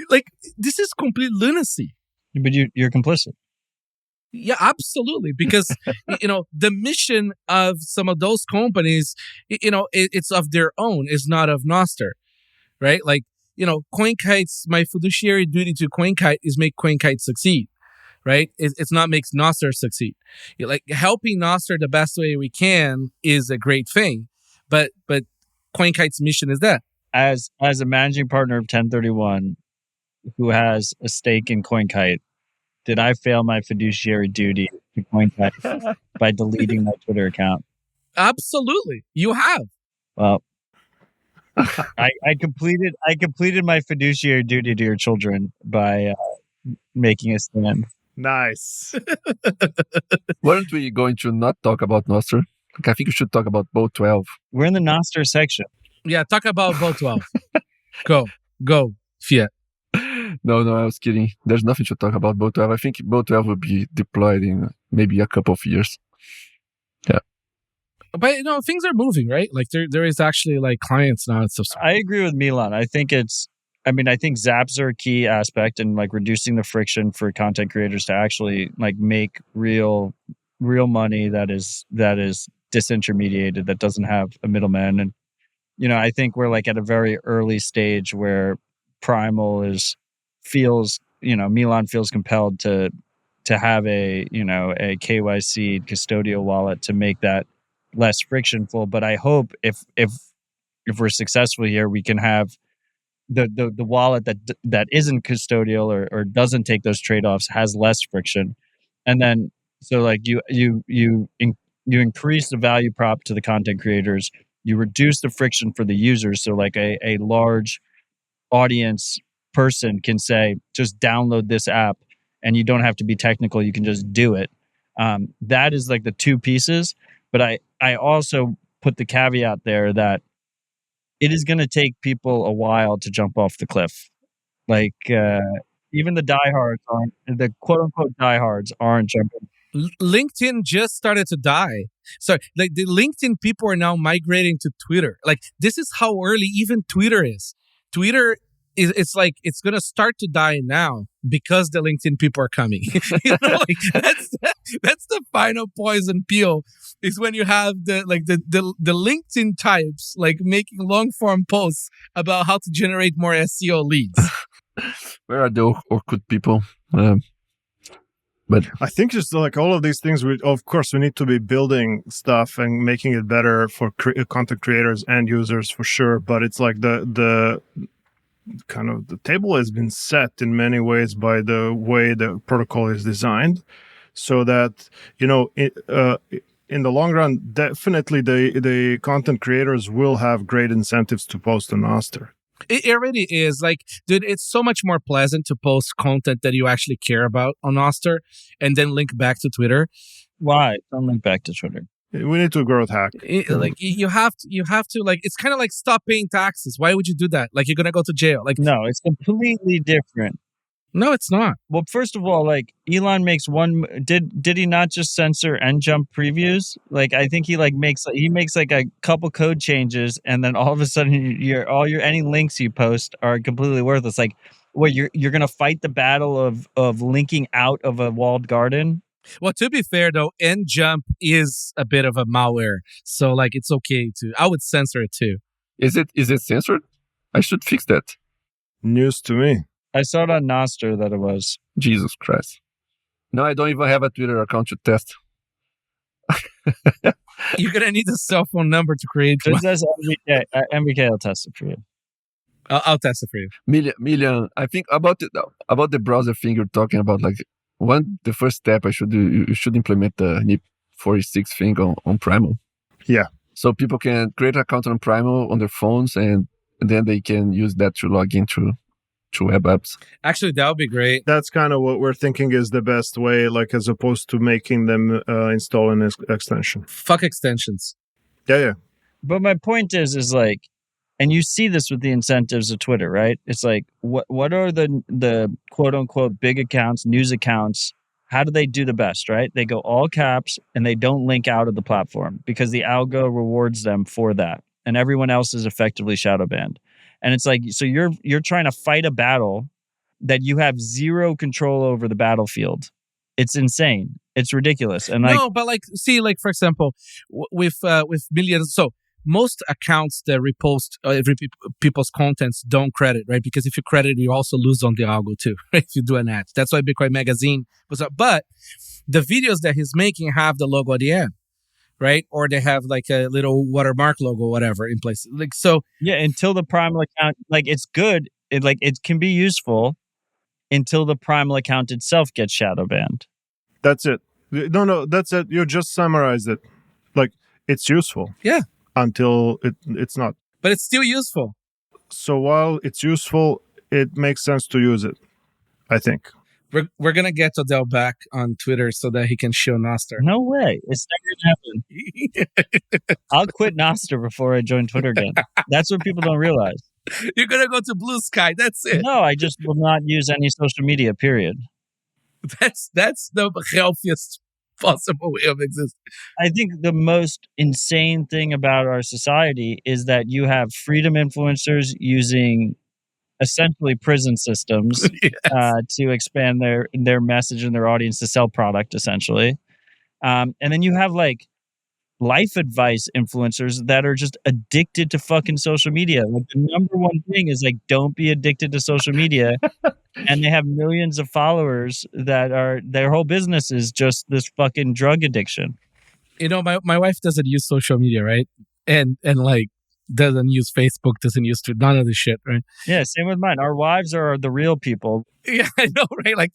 Like this is complete lunacy. But you're complicit. Yeah, absolutely. Because, you know, the mission of some of those companies, you know, it's of their own. It's not of Nostr, right? Like, you know, my fiduciary duty to CoinKite is make CoinKite succeed, right? It's not makes Nostr succeed. Like, helping Nostr the best way we can is a great thing. But CoinKite's mission is that. As a managing partner of 1031, who has a stake in CoinKite, did I fail my fiduciary duty to CoinKite by deleting my Twitter account? Absolutely, you have. Well, I completed my fiduciary duty to your children by making a stand. Nice. Weren't we going to not talk about Nostr? Like, I think we should talk about Boat 12. We're in the Nostr section. Yeah, talk about Boat 12. Go, Fiat. No, I was kidding. There's nothing to talk about Boat 12. I think Boat 12 will be deployed in maybe a couple of years. Yeah. But things are moving, right? Like there is actually like clients now and stuff. I agree with Miljan. I think zaps are a key aspect in like reducing the friction for content creators to actually like make real money that is disintermediated, that doesn't have a middleman. And I think we're like at a very early stage where Primal Miljan feels compelled to have a KYC custodial wallet to make that less frictionful. But I hope if we're successful here, we can have the wallet that isn't custodial or doesn't take those trade-offs, has less friction. And then so like you increase the value prop to the content creators, you reduce the friction for the users. So like a large audience person can say, just download this app, and you don't have to be technical, you can just do it. That is like the two pieces. But I also put the caveat there that it is going to take people a while to jump off the cliff. Like even the diehards aren't, the quote unquote diehards aren't jumping. LinkedIn just started to die. So like the LinkedIn people are now migrating to Twitter. Like this is how early even Twitter is. Twitter is, it's like it's gonna start to die now because the LinkedIn people are coming. That's the final poison pill. Is when you have the LinkedIn types like making long form posts about how to generate more SEO leads. Where are the awkward people? But I think just like all of these things, of course, we need to be building stuff and making it better for content creators and users for sure. But it's like the kind of the table has been set in many ways by the way the protocol is designed, so that in the long run, definitely the content creators will have great incentives to post on Nostr. It already is. Like, dude, it's so much more pleasant to post content that you actually care about on Nostr and then link back to Twitter. Why? Don't link back to Twitter. We need to growth hack. You have to like, it's kind of like stop paying taxes. Why would you do that? Like, you're going to go to jail. Like, no, it's completely different. No, it's not. Well, first of all, like Elon makes one. Did he not just censor NJump previews? Like, I think he makes like a couple code changes, and then all of a sudden, any links you post are completely worthless. Like, what you're gonna fight the battle of linking out of a walled garden? Well, to be fair though, NJump is a bit of a malware, so like it's okay to. I would censor it too. Is it censored? I should fix that. News to me. I saw it on Nostr that it was. Jesus Christ. No, I don't even have a Twitter account to test. You're going to need a cell phone number to create one. It says MBK will test it for you. I'll test it for you. Miljan, I think about the browser thing you're talking about, like the first step I should do, you should implement the NIP 46 thing on Primal. Yeah. So people can create an account on Primal on their phones, and then they can use that to log into web apps. Actually, that would be great. That's kind of what we're thinking is the best way, like as opposed to making them install an extension. Fuck extensions. Yeah. But my point is like, and you see this with the incentives of Twitter, right? It's like, what are the quote unquote big accounts, news accounts? How do they do the best, right? They go all caps and they don't link out of the platform because the algo rewards them for that, and everyone else is effectively shadow banned. And it's like, so you're trying to fight a battle that you have zero control over the battlefield. It's insane. It's ridiculous. And no, but like, see, like for example, with millions. So most accounts that repost people's contents don't credit, right? Because if you credit, you also lose on the algo too, right? If you do an ad, that's why Bitcoin Magazine was up. But the videos that he's making have the logo at the end. Right? Or they have like a little watermark logo, whatever, in place. Like, so. Yeah, until the Primal account, like it's good. It can be useful until the Primal account itself gets shadow banned. That's it. No, that's it. You just summarized it. Like, it's useful. Yeah. Until it's not. But it's still useful. So while it's useful, it makes sense to use it, I think. We're gonna get Odell back on Twitter so that he can show Noster. No way. It's not going to happen. I'll quit Noster before I join Twitter again. That's what people don't realize. You're gonna go to Blue Sky. That's it. No, I just will not use any social media, period. That's the healthiest possible way of existing. I think the most insane thing about our society is that you have freedom influencers using essentially prison systems to expand their message and their audience to sell product, essentially. And then you have like life advice influencers that are just addicted to fucking social media. Like the number one thing is like, don't be addicted to social media. And they have millions of followers that are, their whole business is just this fucking drug addiction. You know, my wife doesn't use social media, right? And like doesn't use Facebook, doesn't use Twitter, none of this shit, right? Yeah, same with mine. Our wives are the real people. Yeah, I know, right? Like,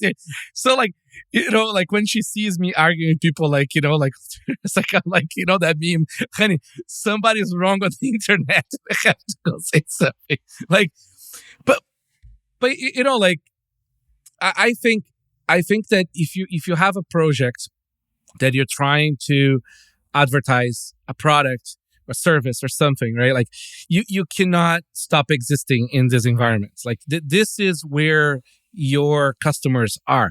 so like, you know, like when she sees me arguing with people, like, you know, like, it's like, I'm like, you know, that meme, honey, somebody's wrong on the internet. I have to go say something. Like, but you know, like, I think that if you have a project that you're trying to advertise a product or service or something, right? Like you cannot stop existing in these environments. Like this is where your customers are.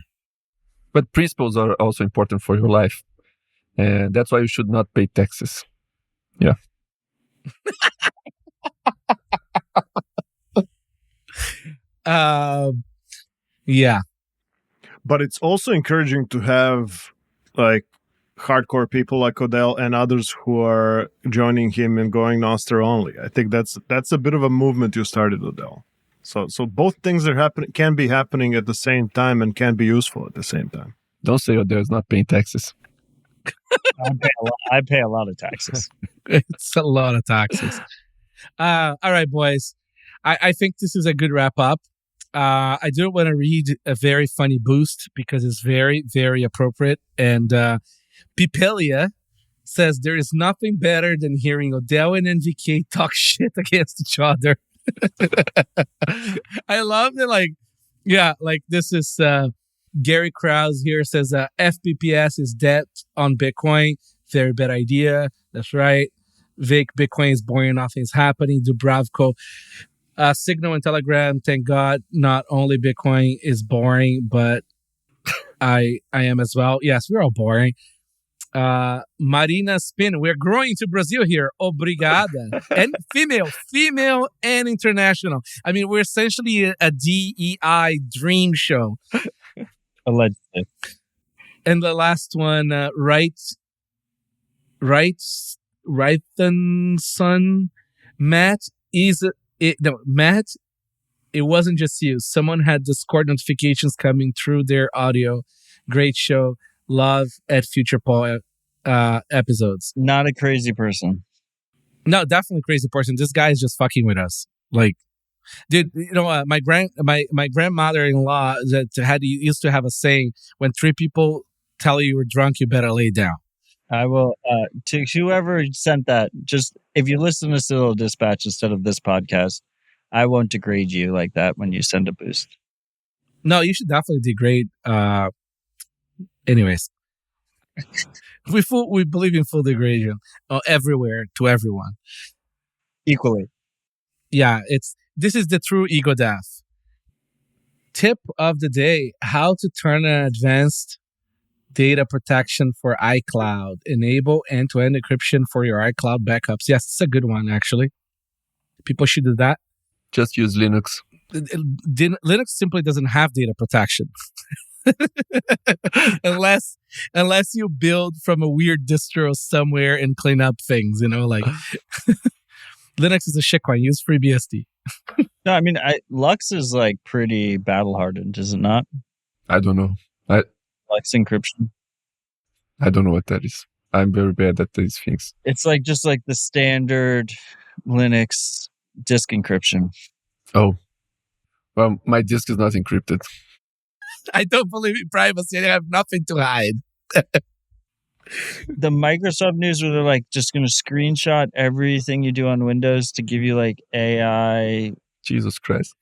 But principles are also important for your life. And that's why you should not pay taxes. Yeah. Yeah. But it's also encouraging to have like hardcore people like Odell and others who are joining him and going Noster only. I think that's a bit of a movement you started, Odell. So both things can be happening at the same time and can be useful at the same time. Don't say Odell is not paying taxes. I pay a lot of taxes. It's a lot of taxes. All right, boys. I think this is a good wrap up. I do want to read a very funny boost because it's very, very appropriate. And Pipelia says there is nothing better than hearing Odell and NVK talk shit against each other. I love it. Like, yeah, like this is Gary Krause here says FPPS is dead on Bitcoin. Very bad idea. That's right. Vic, Bitcoin is boring. Nothing's happening. Dubravko. Signal and Telegram, thank God, not only Bitcoin is boring, but I am as well. Yes, we're all boring. Marina Spin, we're growing to Brazil here. Obrigada. And female and international. I mean, we're essentially a DEI dream show. Allegedly. And the last one, son, Matt is... Matt, it wasn't just you. Someone had Discord notifications coming through their audio. Great show. Love at Future Paul episodes. Not a crazy person. No, definitely crazy person. This guy is just fucking with us. Like, dude, you know, my grandmother-in-law used to have a saying: when 3 people tell you you're drunk, you better lay down. I will, to whoever sent that, just if you listen to Civil Dispatch instead of this podcast, I won't degrade you like that when you send a boost. No, you should definitely degrade. Anyways, we believe in full degradation everywhere to everyone. Equally. Yeah, this is the true ego death. Tip of the day, how to turn an advanced data protection for iCloud. Enable end-to-end encryption for your iCloud backups. Yes, it's a good one, actually. People should do that. Just use Linux. Linux simply doesn't have data protection. unless you build from a weird distro somewhere and clean up things, you know, like Linux is a shitcoin. Use FreeBSD. No, I mean, Lux is like pretty battle hardened, is it not? I don't know. Lux encryption. I don't know what that is. I'm very bad at these things. It's like just like the standard Linux disk encryption. Oh. Well, my disk is not encrypted. I don't believe in privacy. I have nothing to hide. The Microsoft news where they're like just going to screenshot everything you do on Windows to give you like AI Jesus Christ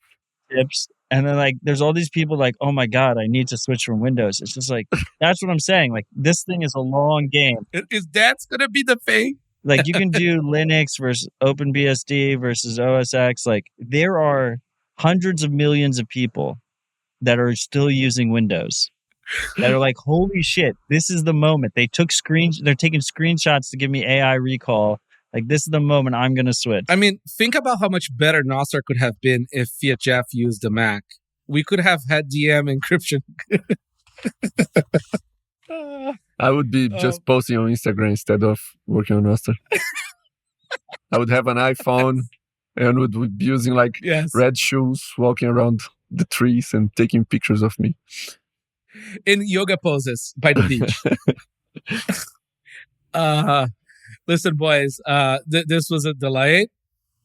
tips. And then like there's all these people like, oh my God, I need to switch from Windows. It's just like, that's what I'm saying. Like this thing is a long game. Is that's gonna be the thing? Like you can do Linux versus OpenBSD versus OS X. Like there are hundreds of millions of people that are still using Windows that are like, holy shit, this is the moment. They're taking screenshots to give me AI recall. Like this is the moment I'm gonna switch. I mean, think about how much better Nostr could have been if Fiatjaf used a Mac. We could have had DM encryption. I would be just posting on Instagram instead of working on Nostr. I would have an iPhone and would be using like red shoes, walking around the trees and taking pictures of me. In yoga poses by the beach. Listen, boys, this was a delight.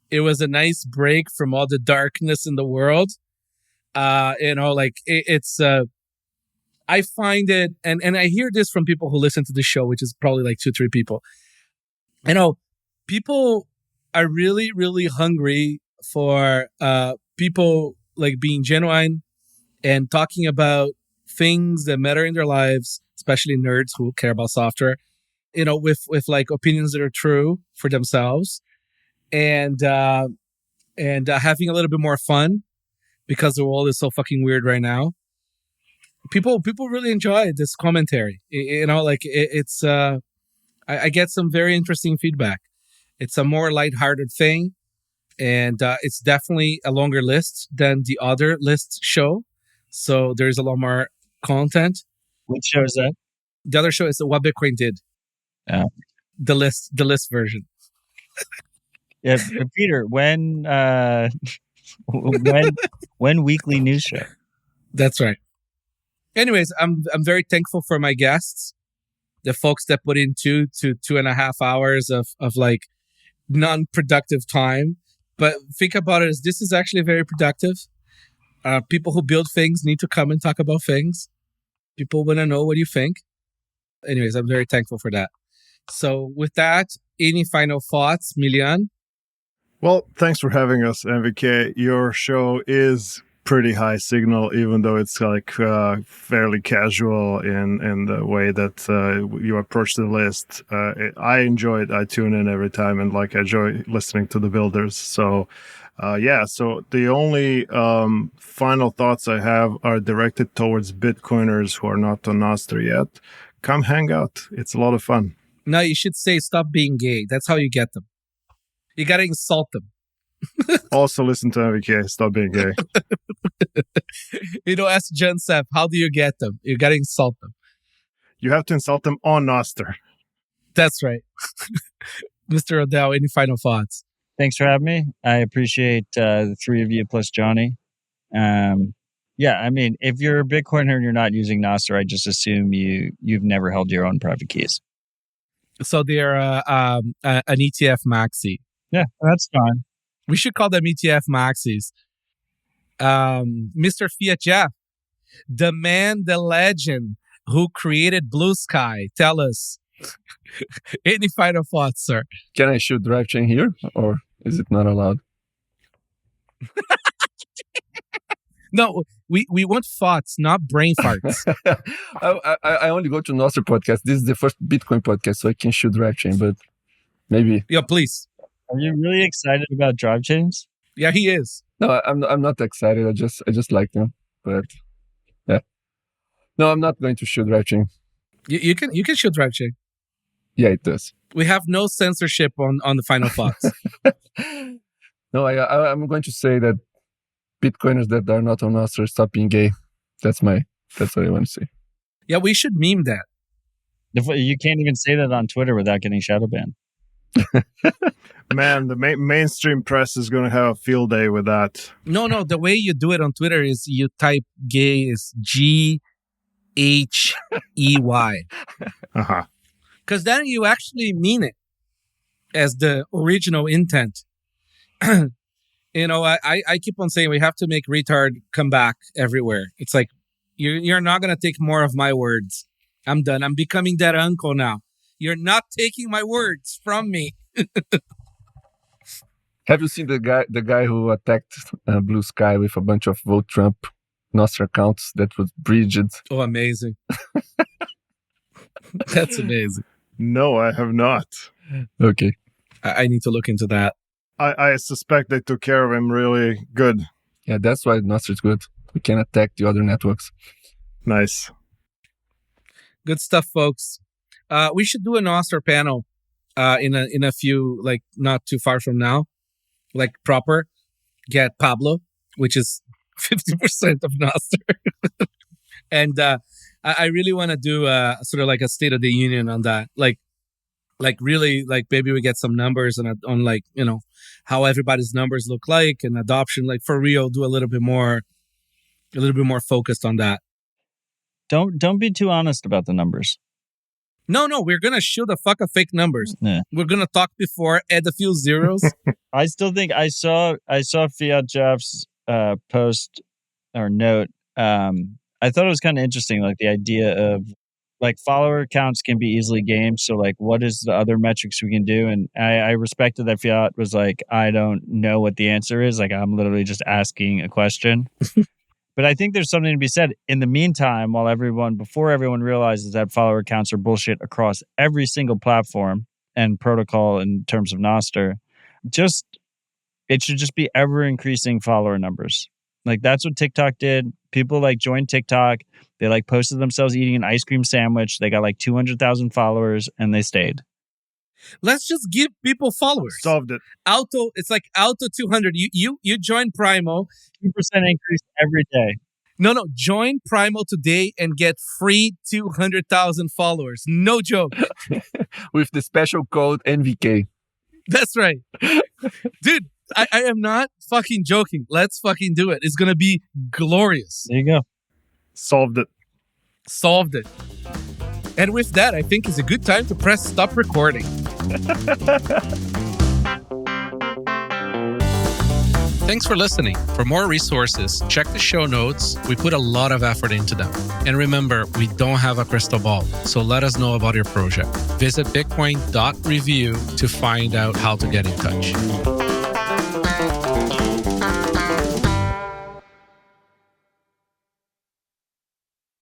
It was a nice break from all the darkness in the world. It's I find it, and I hear this from people who listen to the show, which is probably like 2-3 people. People are really, really hungry for people like being genuine and talking about things that matter in their lives, especially nerds who care about software, with like opinions that are true for themselves, and having a little bit more fun because the world is so fucking weird right now. People really enjoy this commentary. I get some very interesting feedback. It's a more lighthearted thing, and it's definitely a longer list than the other list show. So there's a lot more content. Which show is that? The other show is What Bitcoin Did. The list version. Yeah, Peter, when weekly news show? That's right. Anyways, I'm very thankful for my guests, the folks that put in 2 to 2.5 hours of like non-productive time. But think about it as this is actually very productive. People who build things need to come and talk about things. People want to know what you think. Anyways, I'm very thankful for that. So with that, any final thoughts, Miljan? Well, thanks for having us, MVK. Your show is pretty high signal, even though it's like fairly casual in the way that you approach the list. I enjoy it. I tune in every time, and like I enjoy listening to the builders. So so the only final thoughts I have are directed towards Bitcoiners who are not on Nostr yet. Come hang out. It's a lot of fun. No, you should say stop being gay. That's how you get them. You got to insult them. Also listen to MVK. Stop being gay. Ask John Sepp, how do you get them? You got to insult them. You have to insult them on Nostr. That's right. Mr. Odell, any final thoughts? Thanks for having me. I appreciate the three of you plus Johnny. I mean, if you're a Bitcoiner and you're not using Nostr, I just assume you've never held your own private keys. So they're an ETF maxi. Yeah, that's fine. We should call them ETF maxis. Mr. Fiatjaf, the man, the legend who created Blue Sky. Tell us. Any final thoughts, sir? Can I shoot drive chain here, or is it not allowed? No, we want thoughts, not brain farts. I only go to Nostr podcast. This is the first Bitcoin podcast, so I can shoot drive chain, but maybe. Yeah, please. Are you really excited about drive chains? Yeah, he is. No, I'm not excited. I just like them, but yeah. No, I'm not going to shoot drive chain. You can shoot drive chain. Yeah, it does. We have no censorship on the final thoughts. No, I'm going to say that Bitcoiners that are not on Nostr stop being gay. That's what I want to say. Yeah, we should meme that. You can't even say that on Twitter without getting shadow banned. Man, the mainstream press is going to have a field day with that. No. The way you do it on Twitter is you type gay is GHEY. Because then you actually mean it as the original intent. I keep on saying we have to make retard come back everywhere. It's like, you're not going to take more of my words. I'm done. I'm becoming that uncle now. You're not taking my words from me. Have you seen the guy who attacked Blue Sky with a bunch of Vote Trump Nostr accounts that was breached? Oh, amazing. That's amazing. No, I have not. Okay. I need to look into that. I suspect they took care of him really good. Yeah, that's why Nostr is good. We can attack the other networks. Nice. Good stuff, folks. We should do a Nostr panel in a few, like, not too far from now. Like, proper. Get Pablo, which is 50% of Nostr. And I really want to do sort of like a State of the Union on that. Like really, like, maybe we get some numbers on like, you know, how everybody's numbers look like and adoption. Like, for real, do a little bit more focused on that. Don't be too honest about the numbers. No, we're gonna shoot the fuck of fake numbers. Yeah. We're gonna talk before, add a few zeros. I still think I saw Fiatjaf's post or note. I thought it was kind of interesting, like the idea of like follower counts can be easily gamed. So like, what is the other metrics we can do? And I respected that Fiat was like, I don't know what the answer is. Like, I'm literally just asking a question. But I think there's something to be said. In the meantime, before everyone realizes that follower counts are bullshit across every single platform and protocol in terms of Nostr, it should just be ever increasing follower numbers. Like, that's what TikTok did. People like joined TikTok. They like posted themselves eating an ice cream sandwich. They got like 200,000 followers and they stayed. Let's just give people followers. Solved it. It's like Auto 200. You join Primal. 2% increase every day. No, join Primal today and get free 200,000 followers. No joke. With the special code NVK. That's right. Dude, I am not fucking joking. Let's fucking do it. It's going to be glorious. There you go. Solved it. And with that, I think it's a good time to press stop recording. Thanks for listening. For more resources, check the show notes. We put a lot of effort into them. And remember, we don't have a crystal ball, so let us know about your project. Visit bitcoin.review to find out how to get in touch.